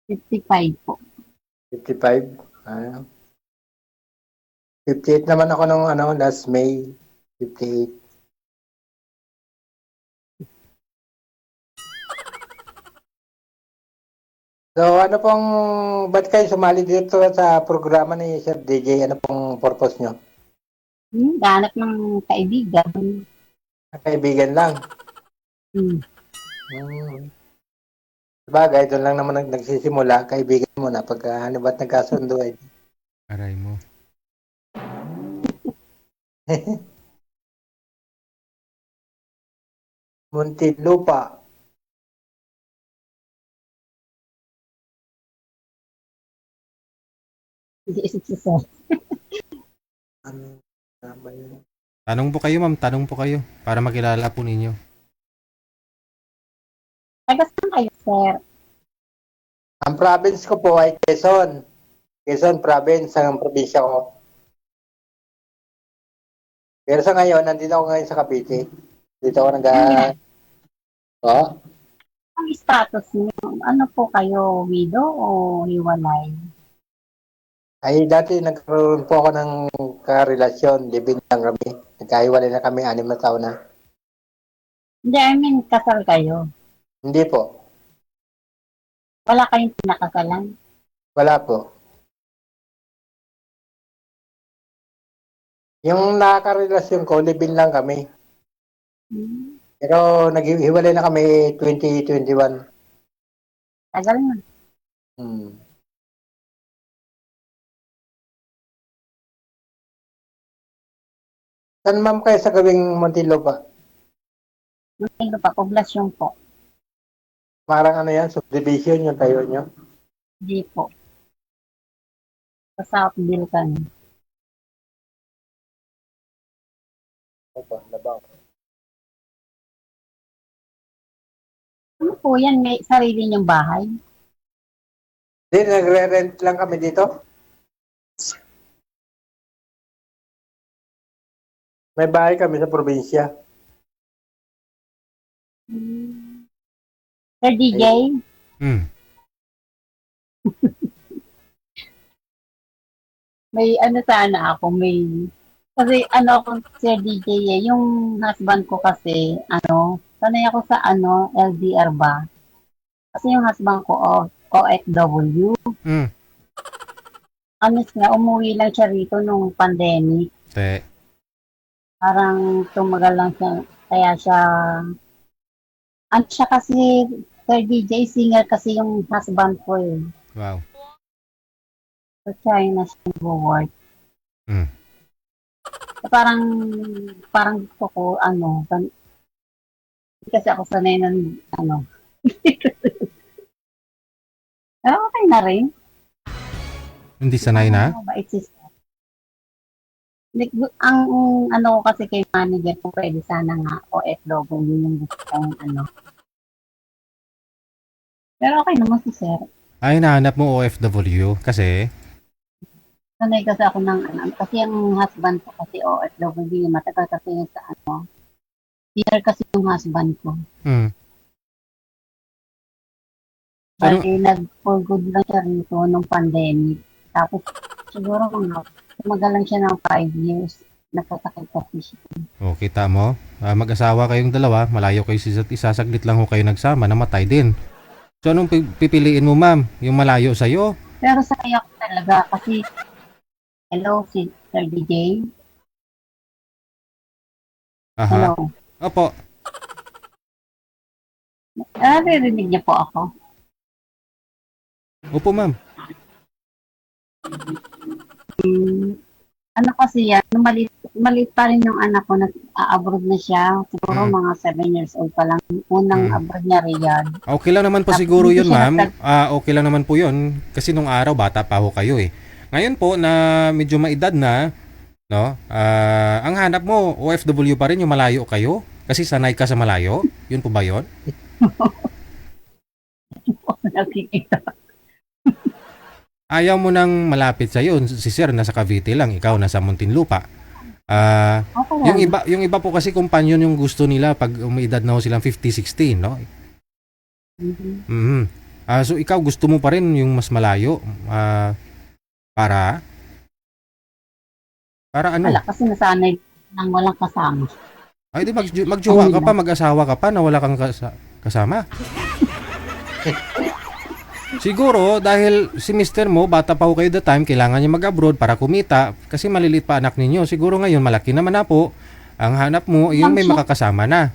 E: 55 po.
I: 55? 58 naman ako nung last May. 58. So, ba't kayo sumali dito sa programa ni Sir DJ? Ano pong purpose nyo?
E: Hanap ng kaibigan.
I: Kaibigan lang. Sabagay, doon lang naman nagsisimula. Kaibigan mo na pagka ba't nagkasundo ay.
A: Aray mo.
I: Muntinlupa.
E: Hindi isip si sir.
A: Tanong po kayo, ma'am. Tanong po kayo para makilala po ninyo.
E: Taga saan kayo, sir?
I: Ang province ko po ay Quezon. Quezon province ang probinsya ko. Pero sa ngayon, nandito ako ngayon sa Cavite. Dito ako
E: Ang status niyo, ano po kayo, widow o hiwalay?
I: Ay, dati nagkaroon po ako ng karelasyon. Live-in lang kami. Nagkahiwalay na kami, 6 na taon na.
E: Hindi, I mean, kasal kayo.
I: Hindi po.
E: Wala kayong pinakasalan.
I: Wala po. Yung nakakarelasyon ko, live-in lang kami. Pero naghiwalay na kami 2021.
E: Tagal na.
I: Saan ma'am kayo sa gawing Muntinlupa?
E: Ano pa, poblasyon po.
I: Parang yan, subdivision yung tayo nyo?
E: Hindi po. Sa Southville kami.
I: Labang.
E: Ano po yan? May sarili niyong bahay?
I: Hindi, nagre-rent lang kami dito. May bahay kami sa probinsya.
E: Sir DJ? May sana ako, kasi ako, Sir DJ yung husband ko kasi, sanay ako sa LDR ba? Kasi yung husband ko, OFW. Umuwi lang siya rito nung pandemic. Parang tumagal lang siya, kaya siya, siya kasi, Sir DJ, singer kasi yung husband ko eh.
A: Wow.
E: So, China siya nag-work. Parang gusto ko, kasi ako sanay ng, pero okay na rin.
A: Hindi sanay na?
E: Mabait si sir. Ang ko kasi kay manager kung pwede sana nga OFW yung gusto kong Pero okay naman si sir.
A: Ay, nahanap mo OFW kasi?
E: Sanay kasi ako ng kasi ang husband ko kasi OFW, matagal kasi yun sa year kasi yung husband ko. Bali, nag-for good lang siya rito nung pandemic. Tapos, siguro tumagal lang siya ng 5 years. Nagkasakit kasi siya.
A: O, kita mo? Mag-asawa kayong dalawa, malayo kayo sa isa't isa, saglit lang ho kayo nagsama, namatay din. So, anong pipiliin mo, ma'am? Yung malayo sa'yo?
E: Pero saya ko talaga kasi, hello, si Sir DJ?
A: Aha.
E: Hello?
A: Opo.
E: Naririnig niya po ako.
A: Opo, ma'am.
E: Ano kasi yan, maliit pa rin yung anak ko, nag-abroad na siya. Siguro mga 7 years old pa lang. Unang abroad niya Riyadh.
A: Okay lang naman po
E: Tapos
A: siguro
E: hindi
A: yun,
E: siya
A: ma'am. Okay lang naman po yun. Kasi nung araw, bata pa ho kayo eh. Ngayon po, na medyo maedad na, no? Ang hanap mo, OFW pa rin, yung malayo kayo? Kasi sanay ka sa malayo? Yun po ba yun?
E: Nakikita.
A: Ayaw mo nang malapit sa'yo. Si Sir, nasa Cavite lang. Ikaw, nasa Muntinlupa.
E: Okay lang.
A: Yung iba po kasi companion yung gusto nila pag umiidad na ho silang 50, 60, no? So, ikaw, gusto mo pa rin yung mas malayo? Para ano?
E: Wala, kasi nasanay nang walang kasama.
A: Ay, di magjowa ka pa, mag-asawa ka pa na wala kang kasama. Siguro, dahil si mister mo, bata pa ho kayo the time, kailangan niya mag-abroad para kumita kasi maliliit pa anak ninyo. Siguro ngayon, malaki naman na po. Ang hanap mo, yung may makakasama na.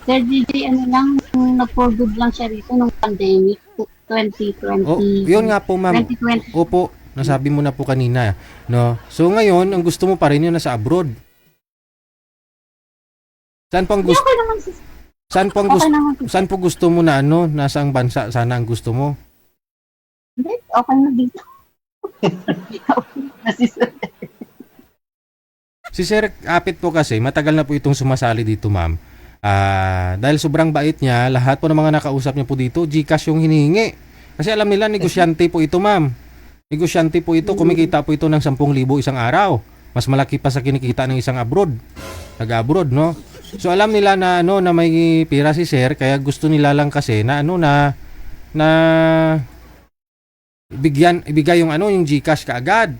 E: Sir DJ, ano lang, nag-for good lang siya rito nung pandemic, 2020.
A: Oh, yun nga po, ma'am.
E: 2020.
A: Opo, nasabi mo na po kanina. No? So ngayon, ang gusto mo pa rin yun nasa abroad. Saan po ang gusto?
E: Okay naman, sis.
A: Saan po gusto mo na ano? Nasa ang bansa sana ang gusto mo?
E: Hindi, okay na dito.
A: Si Sir Apit po kasi, matagal na po itong sumasali dito, ma'am. Dahil sobrang bait niya, lahat po ng mga nakausap niya po dito, GCash yung hinihingi. Kasi alam nila, negosyante po ito, ma'am. Negosyante po ito, kumikita po ito ng 10,000 isang araw. Mas malaki pa sa kinikita ng isang abroad. Nag-abroad, no? So alam nila na ano na may pira si Sir, kaya gusto nila lang kasi na ano na ibigay yung ano yung GCash kaagad.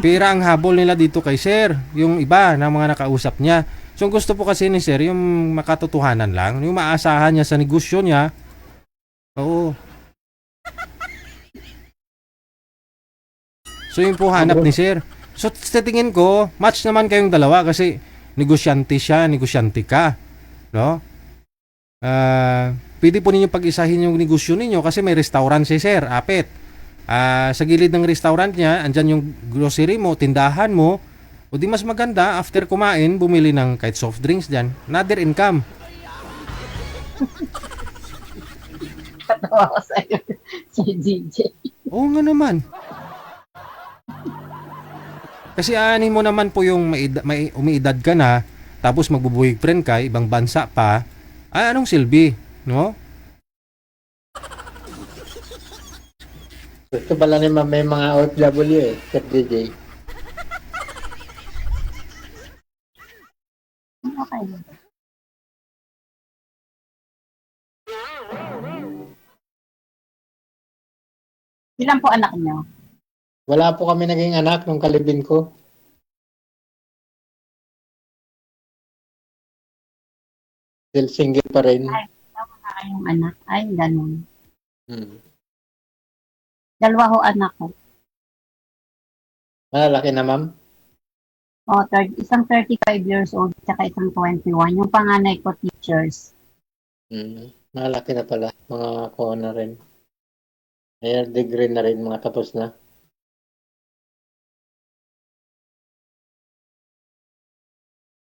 A: Pira ang habol nila dito kay Sir, yung iba na mga nakausap niya. So gusto po kasi ni Sir yung makatotohanan lang, yung maasahan niya sa negosyo niya. Oo. So yun po hanap ni Sir. So sa tingin ko, match naman kayong dalawa kasi negosyante siya, negosyante ka. No? Pwede po ninyo pag-isahin yung negosyo ninyo kasi may restaurant si Sir, Apit. Sa gilid ng restaurant niya, andyan yung grocery mo, tindahan mo. O di mas maganda, after kumain, bumili ng kahit soft drinks dyan. Another income.
E: Katawa ko sa'yo, Sir DJ.
A: Oo nga naman. Kasi aanin mo naman po yung may umiidad ka na, tapos magbo-boyfriend ka, ibang bansa pa, anong silbi, no?
I: Gusto pala ni ma'am may mga OFW eh, Sir DJ.
E: Okay. Ilan po anak niyo?
I: Wala po kami naging anak nung kalibin ko. Still single pa rin.
E: Ay, tama na kayong anak. Ay, ganun.
I: Hmm.
E: Dalawa ho anak ko.
I: Malalaki na ma'am.
E: Isang 35 years old, tsaka isang 21. Yung panganay ko, teachers.
I: Malalaki na pala. Mga ko na rin. May degree na rin, mga tapos na.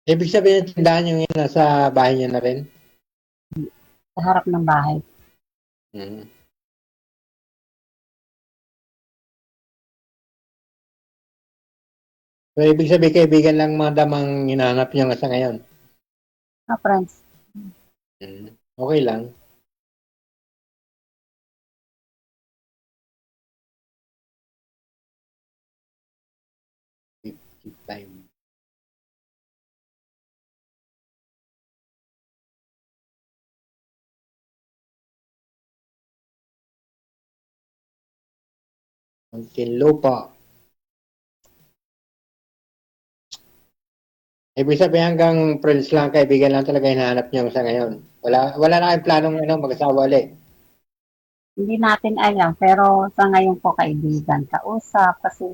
I: Ibig sabihin, tindahan yung nasa bahay niya na rin?
E: Sa harap ng bahay.
I: So, ibig sabihin, kaibigan lang mga damang hinahanap niya nga sa ngayon?
E: Friends.
I: Okay lang. Keep time. Muntinlupa. Ibig sabihin hanggang friends lang, kaibigan lang talaga hinahanap niyo sa ngayon. Wala na kayong planong mag-asawa ulit.
E: Hindi natin alam, pero sa ngayon po kaibigan, kausap, kasi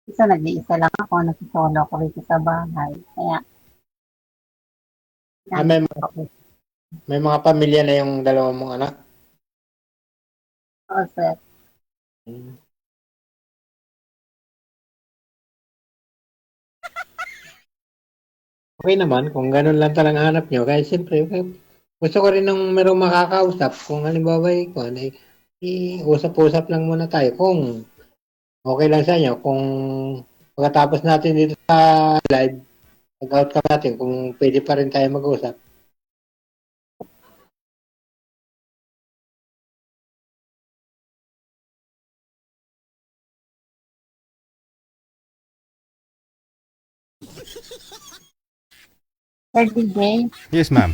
E: nag-iisa lang ako, nagsisolo ko rito sa bahay. Kaya
I: Ah, may mga pamilya na yung dalawa mong anak.
E: Oo, sir.
I: Okay naman, kung ganun lang talagang hanap nyo. Kaya siyempre, gusto ko rin ng merong makakausap. Kung halimbawa, kung ano, usap-usap lang muna tayo. Kung okay lang sa inyo, kung pagkatapos natin dito sa live, mag-out ka natin, kung pwede pa rin tayo mag-usap.
E: Sir DJ,
A: Yes, ma'am.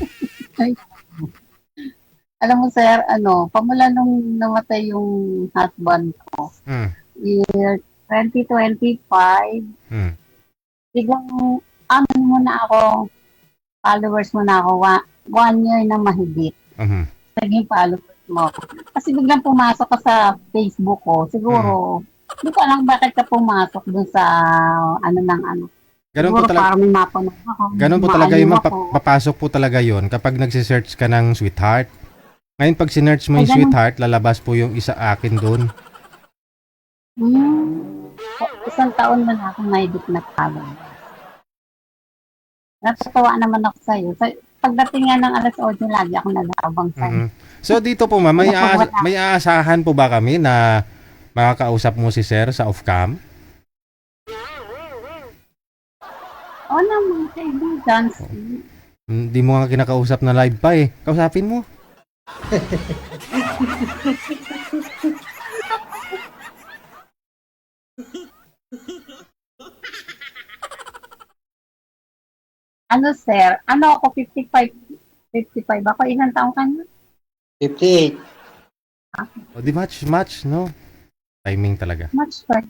E: alam mo sir, pamula nung namatay yung husband ko,
A: Mm.
E: year 2025,
A: Mm.
E: biglang, muna ako, followers muna ako, 1 year na mahigit.
A: Mhm.
E: Naging followers mo. Kasi biglang pumasok ka sa Facebook ko, siguro, hindi ko alam bakit ka pumasok dun sa,
A: Ganun po
E: siguro
A: talaga.
E: parang may mapanood ako.
A: Ganun po talaga
E: maaliw
A: yung
E: ako.
A: papasok po talaga yon kapag nagsisearch ka ng sweetheart. Ngayon pag sinearch mo
E: Ay,
A: yung
E: ganun.
A: sweetheart, lalabas po yung isa akin doon.
E: Isang taon na akong mahigit na follow. Natatawa naman ako sa'yo. Pagdating nga ng alas 8, lagi ako nag-aabang sa'yo.
A: Mhm. So dito po ma'am, may aasahan po ba kami na makakausap mo si sir sa off-cam?
E: Oo naman, kaibigan.
A: Hindi mo nga kinakausap na live pa eh. Kausapin mo.
E: Sir? Ako, 55 ako. Ilang taong ka na?
I: 58.
A: O di match, no? Timing talaga.
E: Much fun.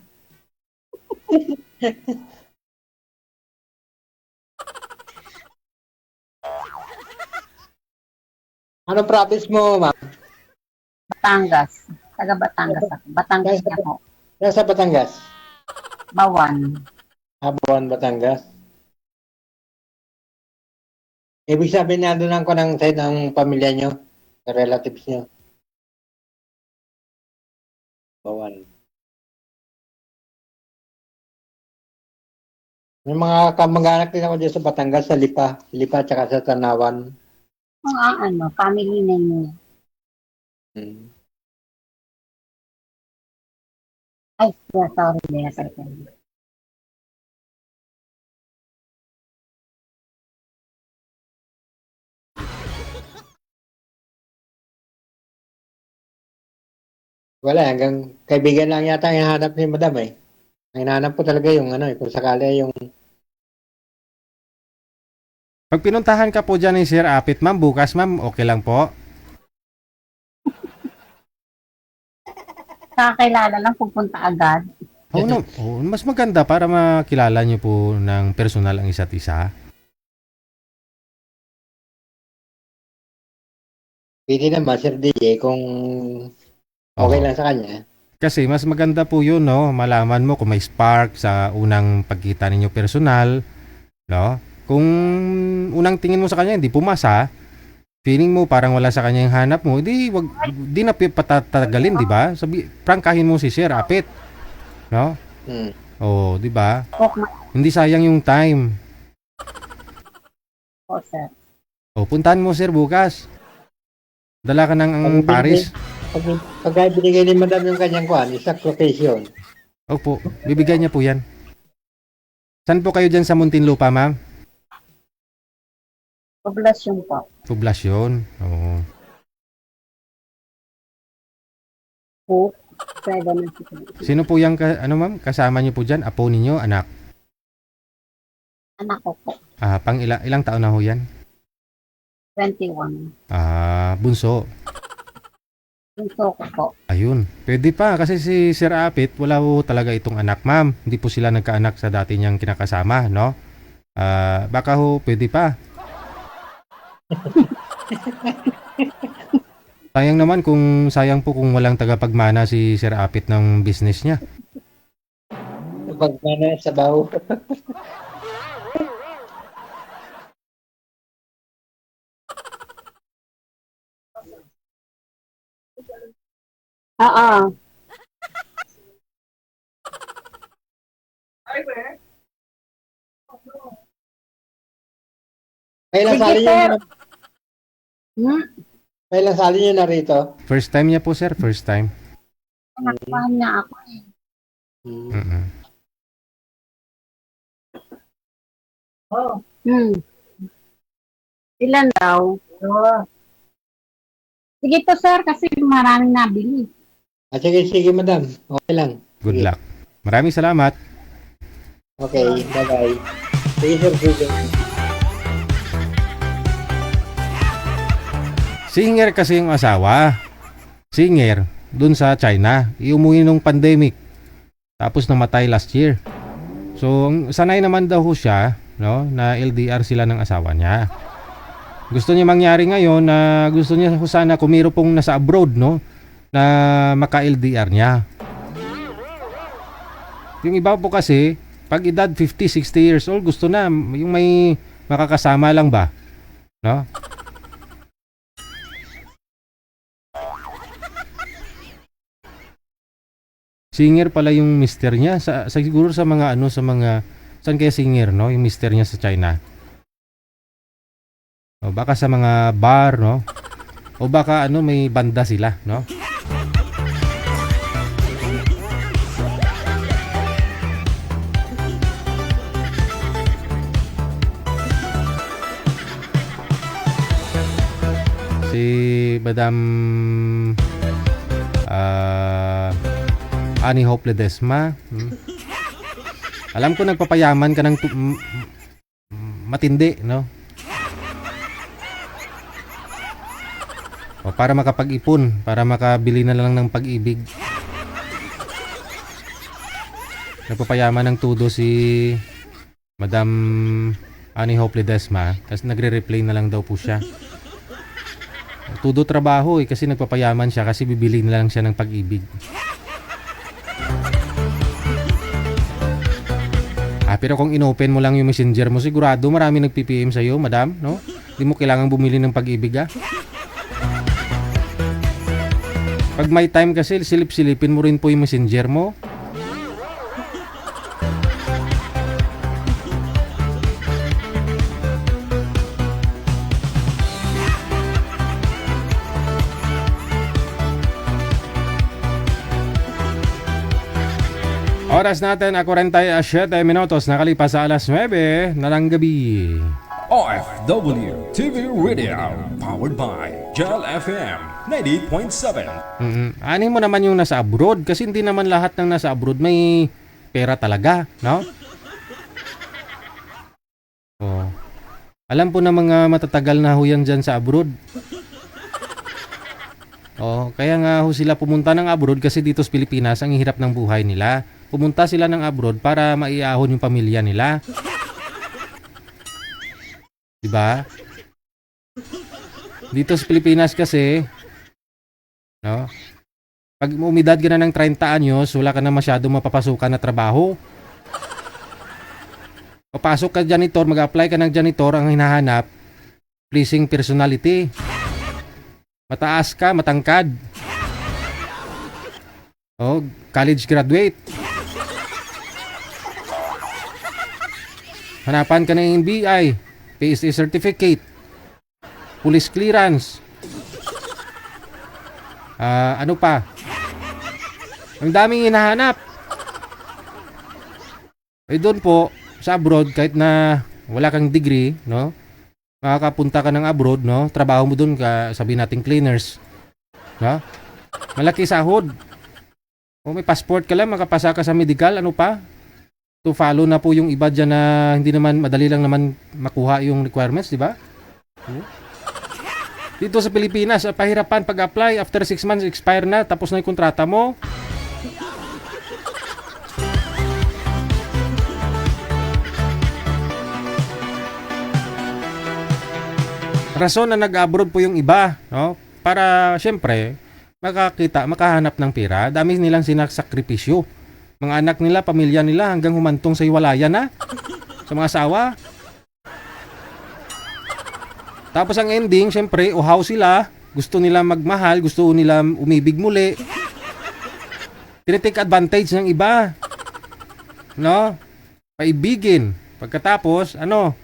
I: Ano province mo, ma'am?
E: Batangas. Taga Batangas ako. Batangas ako.
I: Nasa Batangas.
E: Bawan.
I: Habuan, Batangas. Ibig sabihin na doon ko ng side ng pamilya nyo, relatives nyo. Bawan. May mga kamag-anak din ako dyan sa Batangas, sa Lipa. Lipa tsaka sa Tanawan.
E: Family name niya. Ay, sorry.
I: Wala, hanggang kaibigan lang yata ang hinahanap ni Madam eh. Ang hinahanap ko talaga yung kung sakali yung...
A: Pag pinuntahan ka po dyan ni Sir Apit, ma'am, bukas ma'am, okay lang po?
E: Kakakilala lang, pupunta agad.
A: Oo, no. Mas maganda para makilala nyo po ng personal ang isa't isa.
I: Pwede naman, Sir DJ, kung okay
A: Oo.
I: lang sa kanya.
A: Kasi mas maganda po yun, no? Malaman mo kung may spark sa unang pagkita ninyo personal, no? Kung unang tingin mo sa kanya, hindi pumasa, feeling mo parang wala sa kanya yung hanap mo, di na patatagalin, di ba? Prangkahin mo si Sir Apit, no? Oh, di ba? Hindi sayang yung time.
E: Oo, sir.
A: Oh, puntahan mo Sir bukas. Dala ka ng Paris.
I: Pag binigay ni Madam yung kanyang exact location.
A: Opo, bibigyan niya po yan. Saan po kayo dyan sa Muntinlupa, ma'am?
E: Poblasyon po.
A: Poblasyon. Oo.
E: Po.
A: Sino po yung ma'am? Kasama niyo po dyan? Apo ninyo? Anak?
E: Anak ko po.
A: Ilang taon na ho yan?
E: 21.
A: Bunso.
E: Bunso ko po.
A: Ayun. Pwede pa kasi si Sir Apit, wala po talaga itong anak, ma'am. Hindi po sila nagkaanak sa dati niyang kinakasama, no? Baka ho, pwede pa. Sayang po kung walang tagapagmana si Sir Apit ng business niya.
I: Pagmana sa baho.
E: Oo.
I: Kailan
E: Sige,
I: sali niyo
E: sir.
I: na,
E: Hmm?
I: kailan sali niyo na rito?
A: First time niya po, sir. First time.
E: Nakuhaan na ako eh.
A: Mm-mm.
E: Hmm. Ilan daw? Sige po, sir, kasi maraming nabili.
I: Sige, madam. Okay lang.
A: Good
I: Sige.
A: luck. Maraming salamat.
I: Okay, bye-bye. Sige, sir. Sige.
A: Singer kasi yung asawa. Singer. Dun sa China. Iumuwi nung pandemic. Tapos namatay last year. So, sanay naman daw ho siya, no, na LDR sila ng asawa niya. Gusto niya mangyari ngayon na gusto niya ho sana kung mayroon pong nasa abroad, no, na maka-LDR niya. Yung iba po kasi, pag edad 50, 60 years old, gusto na, yung may makakasama lang ba, no? Singer pala yung mister niya siguro sa mga ano, sa mga saan kaya singer, no, yung mister niya sa China. O baka sa mga bar, no? O baka ano, may banda sila, no? Si Madam Annie Hope Ledesma. Alam ko nagpapayaman ka ng matindi, no? O para makapag-ipon, para makabili na lang ng pag-ibig. Nagpapayaman ng tudo si Madam Annie Hope Ledesma kasi nagre-replay na lang daw po siya. Tudo trabaho kasi nagpapayaman siya kasi bibili na lang siya ng pag-ibig. Pero kung inopen mo lang yung messenger mo, sigurado marami nag-PPM sa'yo, madam, no? Hindi mo kailangan bumili ng pag-ibig, ah. Pag may time kasi, silip-silipin mo rin po yung messenger mo. Oras natin, 47 minutos, nakalipas sa alas 9 na ng gabi.
B: OFW TV Radio, powered by Gel FM 90.7.
A: Anin mo naman yung nasa abroad kasi hindi naman lahat ng nasa abroad may pera talaga, no? Oh. Alam po na mga matatagal na ho yan dyan sa abroad. Oh, kaya nga ho sila pumunta ng abroad kasi dito sa Pilipinas ang hirap ng buhay nila. Pumunta sila ng abroad para maiahon yung pamilya nila. Diba? Dito sa Pilipinas kasi, no? Pag umidad ka na ng 30 anyos, wala ka na masyado mapapasukan na trabaho. Papasok ka janitor, mag-apply ka ng janitor, ang hinahanap, pleasing personality. Mataas ka, matangkad. O, college graduate. Hanapan ka ng NBI, PSA certificate, police clearance. Ano pa? Ang daming hinahanap. Doon po, sa abroad, kahit na wala kang degree, no? Makakapunta ka ng abroad, no? Trabaho mo doon ka, sabihin natin cleaners. No? Malaki sahod. O may passport ka lang, makapasa ka sa medical, ano pa? To follow na po yung iba dyan na hindi naman, madali lang naman makuha yung requirements, di ba? Dito sa Pilipinas, pahirapan pag-apply, after 6 months, expire na, tapos na yung kontrata mo. Rason na nag-abroad po yung iba, no? Para, syempre, makahanap ng pera. Dami nilang sinasakripisyo. Mga anak nila, pamilya nila, hanggang humantong sa iwalaya na. Sa mga asawa. Tapos ang ending, syempre, uhaw sila. Gusto nila magmahal, gusto nila umibig muli. tinitake advantage ng iba. No? Paibigin. Pagkatapos, ano?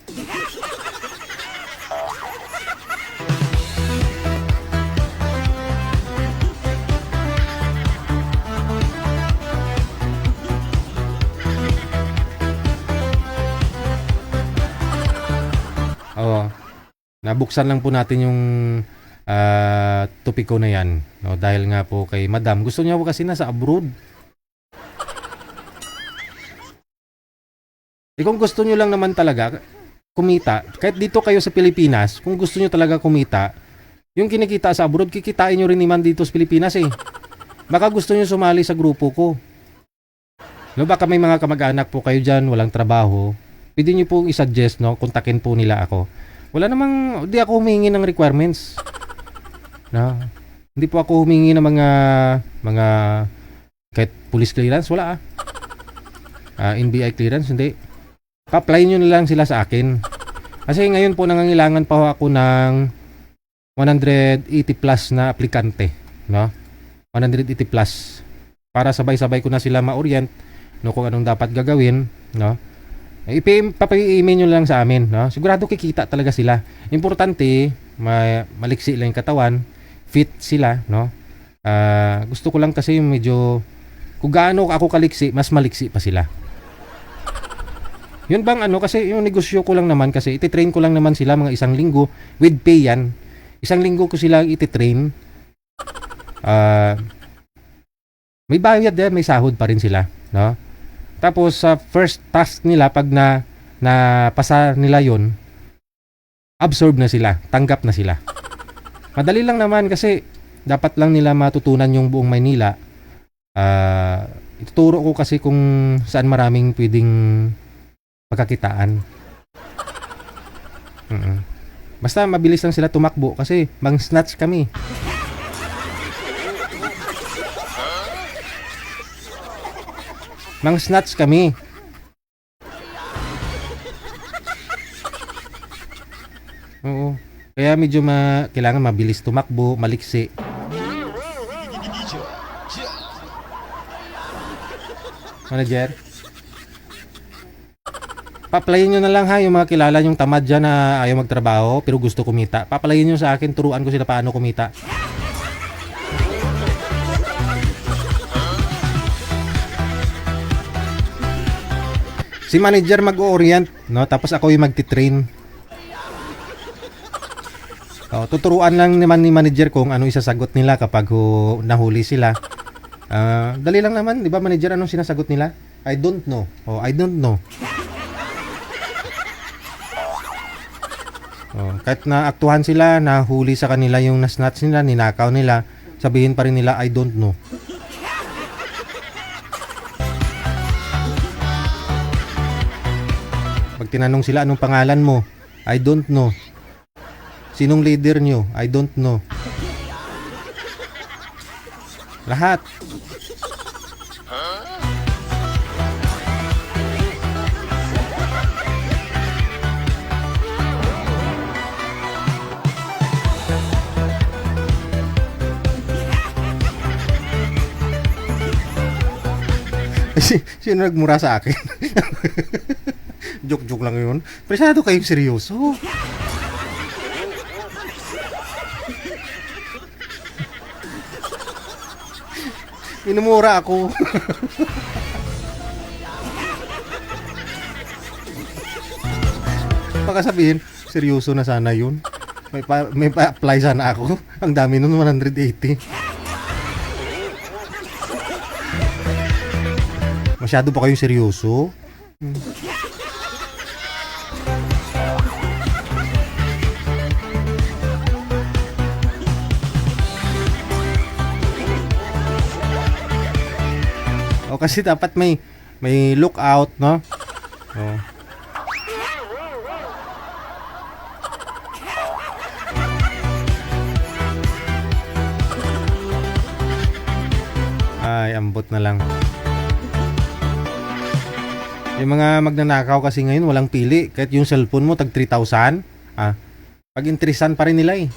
A: Oo. Nabuksan lang po natin yung topiko na yan. No? Dahil nga po kay Madam. Gusto niya po kasi nasa abroad. Kung gusto nyo lang naman talaga kumita, kahit dito kayo sa Pilipinas, kung gusto nyo talaga kumita, yung kinikita sa abroad, kikitain nyo rin naman dito sa Pilipinas eh. Baka gusto nyo sumali sa grupo ko. No, baka may mga kamag-anak po kayo dyan, walang trabaho. Pwede nyo pong isuggest, no? Kontakin po nila ako. Wala namang, hindi ako humingi ng requirements. No? Hindi po ako humingi ng mga kahit police clearance, wala NBI clearance, hindi. Pa-apply nyo na lang sila sa akin. Kasi ngayon po nangangailangan pa ako ng 180 plus na aplikante. No? 180 plus. Para sabay-sabay ko na sila ma-orient, no, kung anong dapat gagawin. No? Papi-email nyo lang sa amin. No? Sigurado kikita talaga sila. Importante, maliksi lang yung katawan. Fit sila. No? Gusto ko lang kasi medyo, kung gaano ako kaliksi, mas maliksi pa sila. Yun bang ano, kasi yung negosyo ko lang naman kasi ititrain ko lang naman sila mga 1 linggo with pay yan. 1 linggo ko sila ititrain. May bayad din, may sahod pa rin sila, no? Tapos sa first task nila pag na pasa nila yon, absorb na sila, tanggap na sila. Madali lang naman kasi dapat lang nila matutunan yung buong Maynila. Ituturo ko kasi kung saan maraming pwedeng pagkakitaan. Basta mabilis lang sila tumakbo kasi mang-snatch kami. Mang-snatch kami. Oo. Kaya medyo kailangan mabilis tumakbo, maliksi. Manager? Paplayin nyo na lang ha, yung mga kilala nyong tamad dyan na ayaw magtrabaho pero gusto kumita. Paplayin nyo sa akin, turuan ko sila paano kumita. Si manager mag-orient, no? Tapos ako yung magti-train. Tuturuan lang naman ni manager kung ano isasagot nila kapag nahuli sila. Dali lang naman, di ba manager, anong sinasagot nila? I don't know. I don't know. Kahit na aktuhan sila, nahuli sa kanila yung nasnatch nila, ninakaw nila, sabihin pa rin nila, I don't know. Pag tinanong sila, anong pangalan mo? I don't know. Sinong leader nyo? I don't know. Lahat. Sino nagmura sa akin? Joke lang yun. Masyado kayong seryoso. Minumura ako. Baka sabihin, seryoso na sana yun. May pa-apply sana ako. Ang dami nun, 180. Masyado pa kayong seryoso? Kasi dapat may lookout, no? Ay, ambot na lang. Yung mga magnanakaw kasi ngayon walang pili. Kahit yung cellphone mo tag 3,000, pag-interesan pa rin nila eh.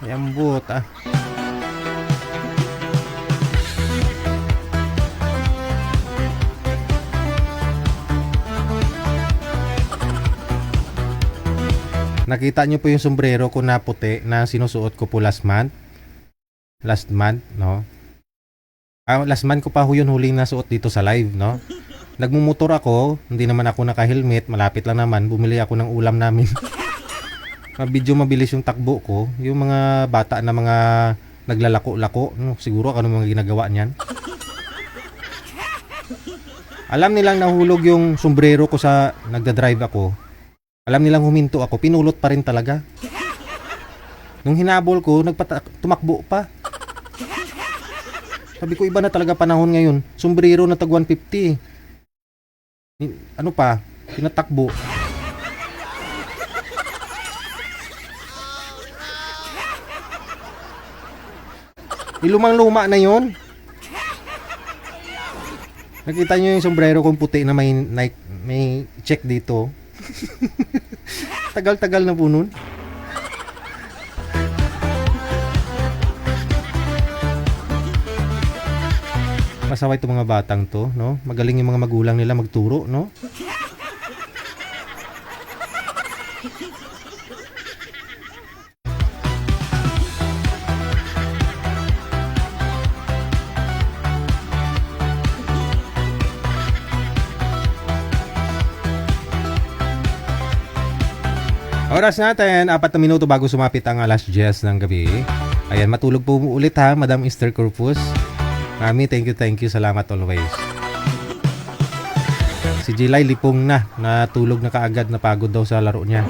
A: Ay, ambot ah. Nakita nyo po yung sombrero ko na puti na sinusuot ko po last month. Last month, no? Last month ko pa ho yun huling nasuot dito sa live, no? Nagmumotor ako, hindi naman ako naka-helmet, malapit lang naman, bumili ako ng ulam namin. Medyo mabilis yung takbo ko. Yung mga bata na mga naglalako-lako, no? Siguro ano mga ginagawa niyan. Alam nilang nahulog yung sombrero ko sa nagdadrive ako. Alam nilang huminto ako, pinulot pa rin talaga. Nung hinabol ko, tumakbo pa. Sabi ko, iba na talaga panahon ngayon. Sombrero na tag 150. Ano pa? Tinatakbo. Lumang-luma na yon. Nakita nyo yung sombrero kong puti na may check dito. Tagal-tagal na po nun. Pasaway itong mga batang to, no? Magaling yung mga magulang nila magturo, no? Oras natin, 4 na minuto bago sumapit ang alas 10 ng gabi. Ayan, matulog po ulit ha, Madam Esther Corpus. Mami, thank you, salamat always. Si Jilay lipong na, natulog na kaagad, napagod daw sa laro niya.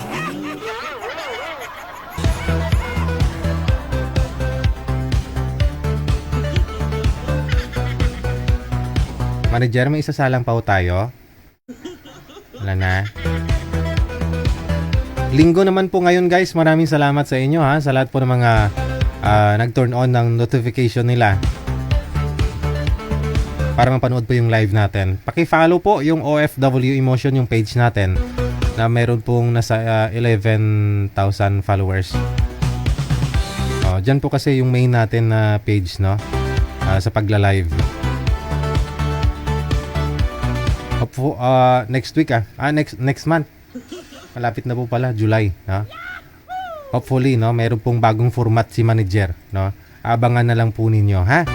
A: Manager, may isasalang pa ho tayo? Wala na. Linggo naman po ngayon guys, maraming salamat sa inyo ha, sa lahat po ng mga nag-turn on ng notification nila para mapanood po yung live natin. Paki-follow po yung OFW Emotion, yung page natin na meron pong nasa 11,000 followers. Dyan po kasi yung main natin na page, no? Sa pagla-live. Next week next month. Malapit na po pala, July, no? Hopefully, no, meron pong bagong format si manager, no? Abangan na lang po ninyo, ha?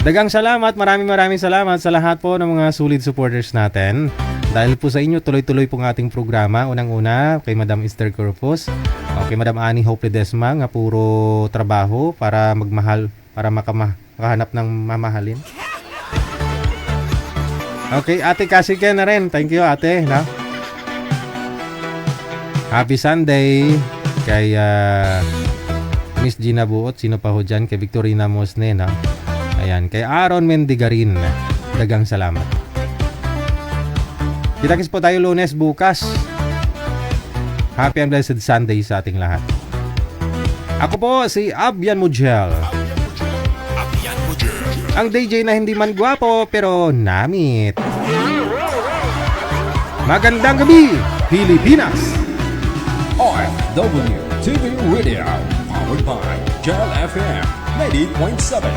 A: Dagang salamat, maraming salamat sa lahat po ng mga solid supporters natin. Dahil po sa inyo, tuloy-tuloy pong ating programa. Unang-una, kay Madam Esther Corpus, kay Madam Annie Hope Ledesma, nga puro trabaho para magmahal, para makahanap ng mamahalin. Okay, Ate Kasike na rin. Thank you, Ate. No? Happy Sunday kay Miss Gina Buot. Sino pa ho dyan? Kay Victorina Mosne. No? Ayan. Kay Aaron Mendigarin. Dagang salamat. Kita-kits po tayo Lunes bukas. Happy and blessed Sunday sa ating lahat. Ako po si Abyan Mujel. Ang DJ na hindi man gwapo pero namit. Magandang gabi, Pilipinas!
B: OFW TV Radio, powered by Gel FM 90.7.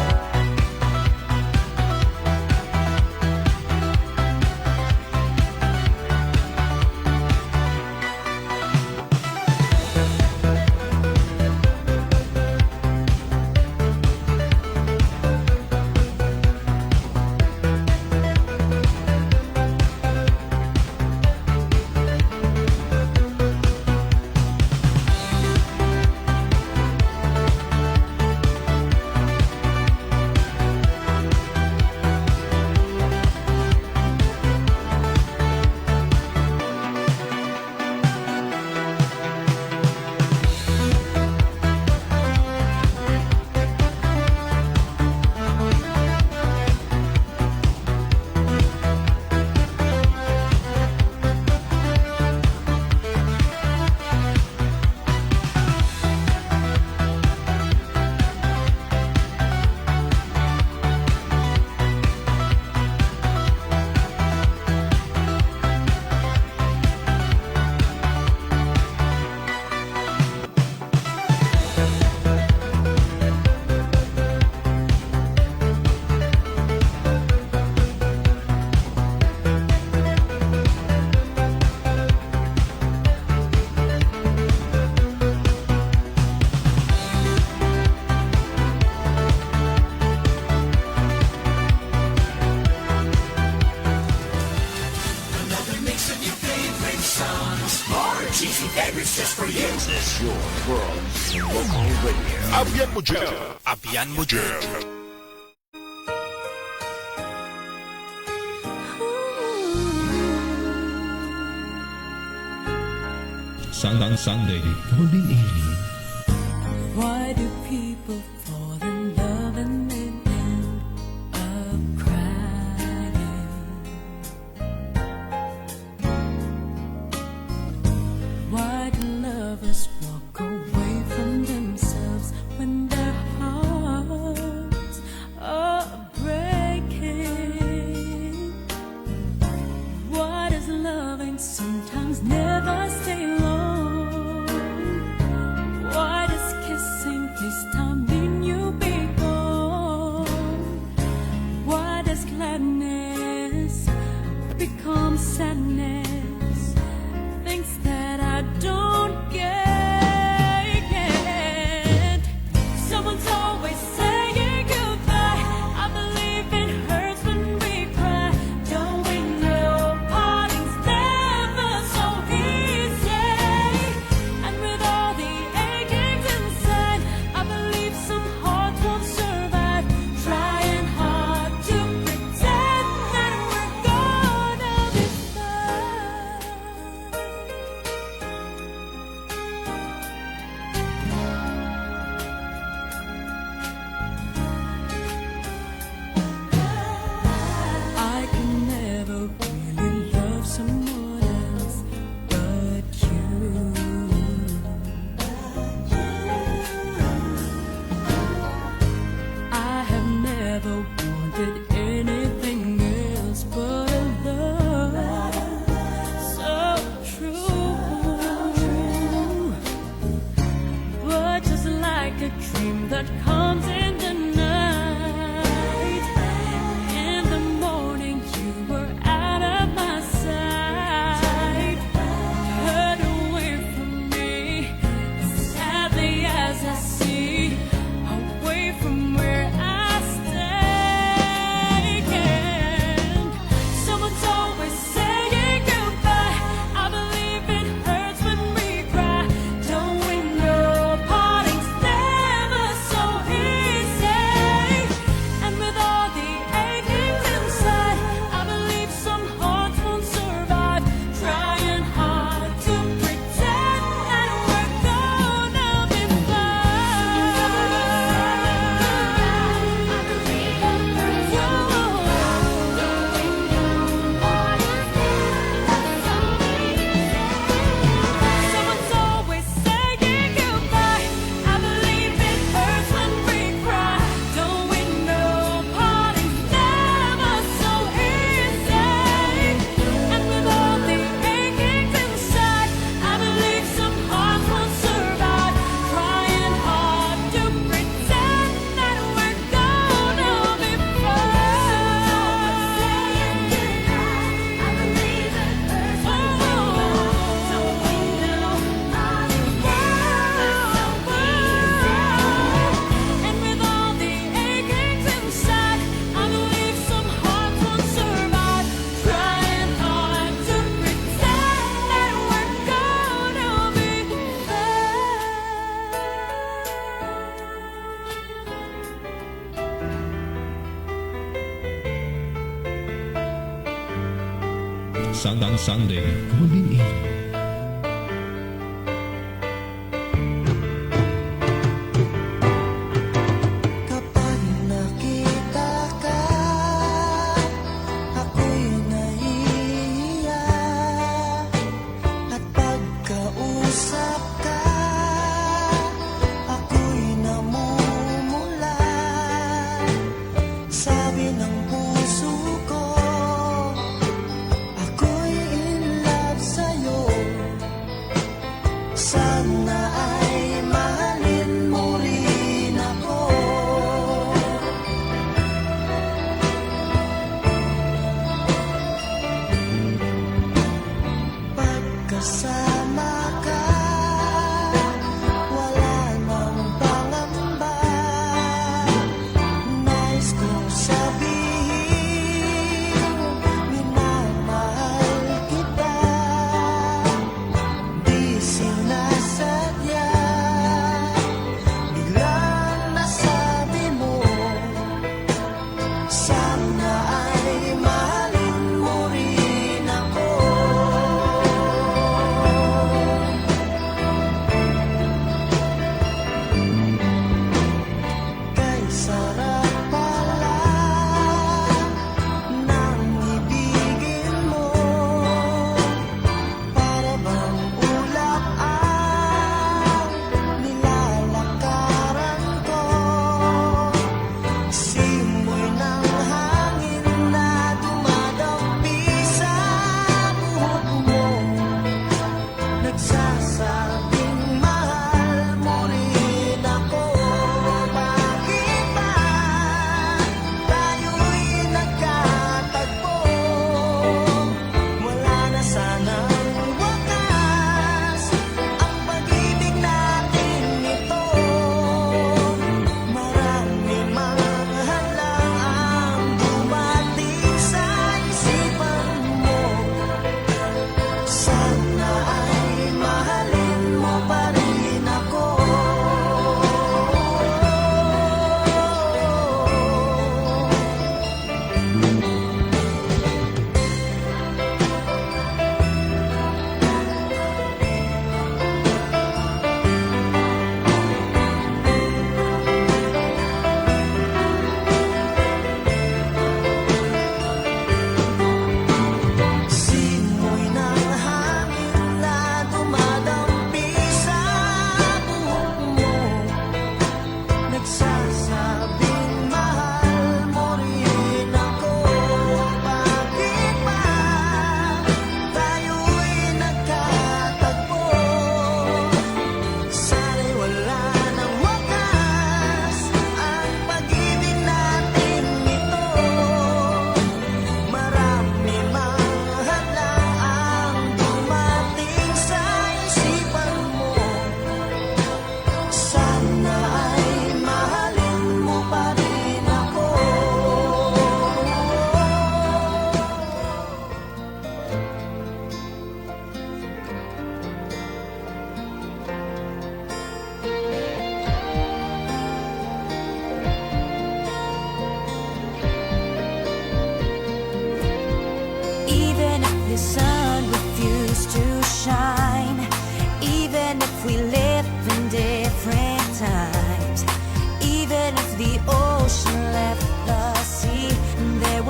B: your world's local radio.
D: Abiyan mo dyan. Abiyan mo dyan.
B: Sunday, Golden Evening.
J: Why do people fall in love and then end up crying? Why do lovers walk away from themselves when their hearts are breaking? Why does loving sometimes never stay long? Why does kissing this time mean you'll be gone? Why does gladness become sadness? Things that I don't get. Someone's always saying goodbye. I believe it hurts when we cry. Don't we know parting's never so easy? And with all the achings inside, I believe some hearts won't survive. Trying hard to pretend that we're gonna be fine. I can never really love someone else but you. I have never wanted anything else but a love so true. But just like a dream that comes in the night, in the morning you were out of my sight, cut away from me, sadly as I see, away from where I stand. Someone's always saying goodbye. I believe it hurts when we cry. Don't we know parting's never so easy? And with all the achings inside, I believe some hearts won't survive. Trying hard to pretend that we're gonna be Someone's always saying goodbye. I believe it hurts when we cry. Don't we know parting's never so easy? And with all the achings inside, I believe some hearts won't survive. Trying hard to pretend that we're gonna be And with all the achings inside, I believe some hearts won't survive. Trying hard to pretend that we're gonna be
B: Sunday, Golden Evening.
J: Kapag nakita ka, ako'y nahihiya. At pagkausap ka, ako'y namumula. Sabi ng puso ko, ako'y in love sa'yo.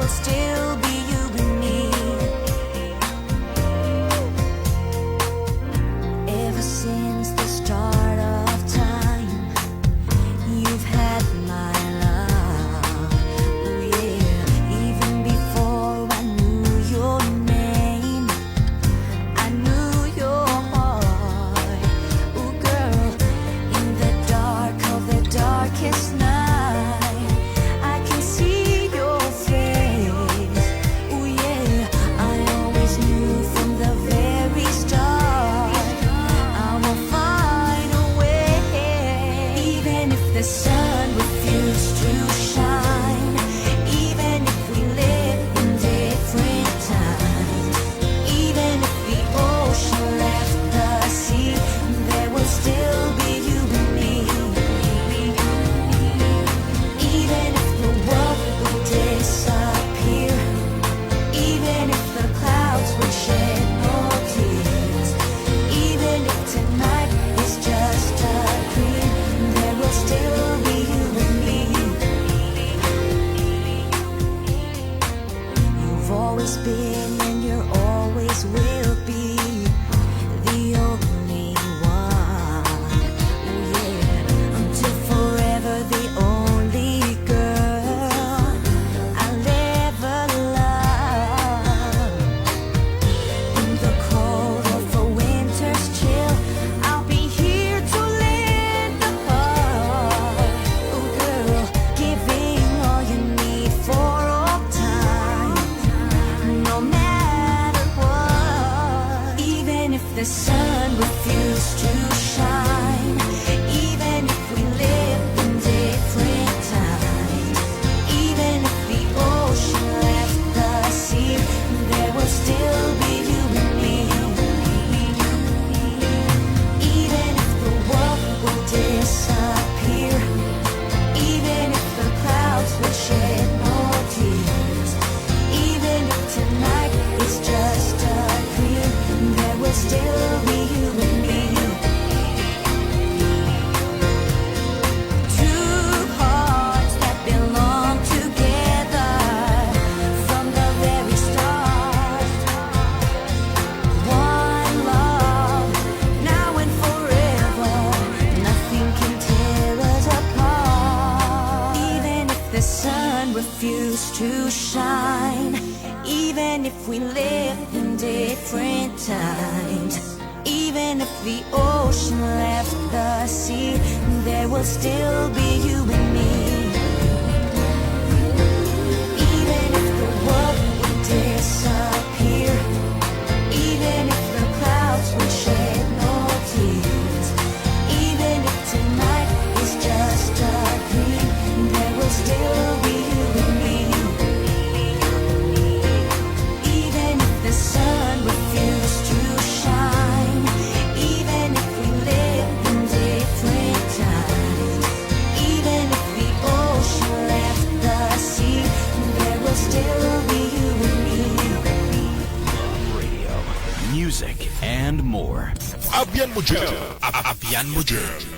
J: will still be you and me. Ever since the start of time, you've had my love. Oh yeah, even before I knew your name, I knew your heart. Oh girl, in the dark of the darkest night, I can see your face. Oh yeah, I always knew from the very start, I will find a way. Even if the sun refused to shine, even if we live in different times, even if the ocean left the sea, there will still be you and me. Even if the world would disappear, even if the clouds would shed no tears, even if tonight is just a dream, there will still be you and me. You've always been and you always will be the only one. Oh yeah, until forever the only girl I'll ever love. In the cold of a winter's chill, I'll be here to lend a heart. Oh girl, giving all you need for all time, no matter what. Even if the sun refused to shine, even if we live in different times, even if the ocean left the sea, there will still be you and me. Even if the world would disappear, even if the clouds would shed no tears, even if tonight is just a dream, there will still be you and me. Two hearts that belong together from the very start. One love, now and forever. Nothing can tear us apart. Even if the sun refused to shine, even if we live in different times, even if the ocean left the sea, there will still be you and me. Even if the world would disappear, even if the clouds would shed no tears, even if tonight is just a dream, there will still be you and me. Even if the sun refused to shine, even if we live in different times, even if the ocean left the sea, there will still be you and me.
B: Radio, music, and more.
D: Abyan mo dyan. Abyan mo dyan.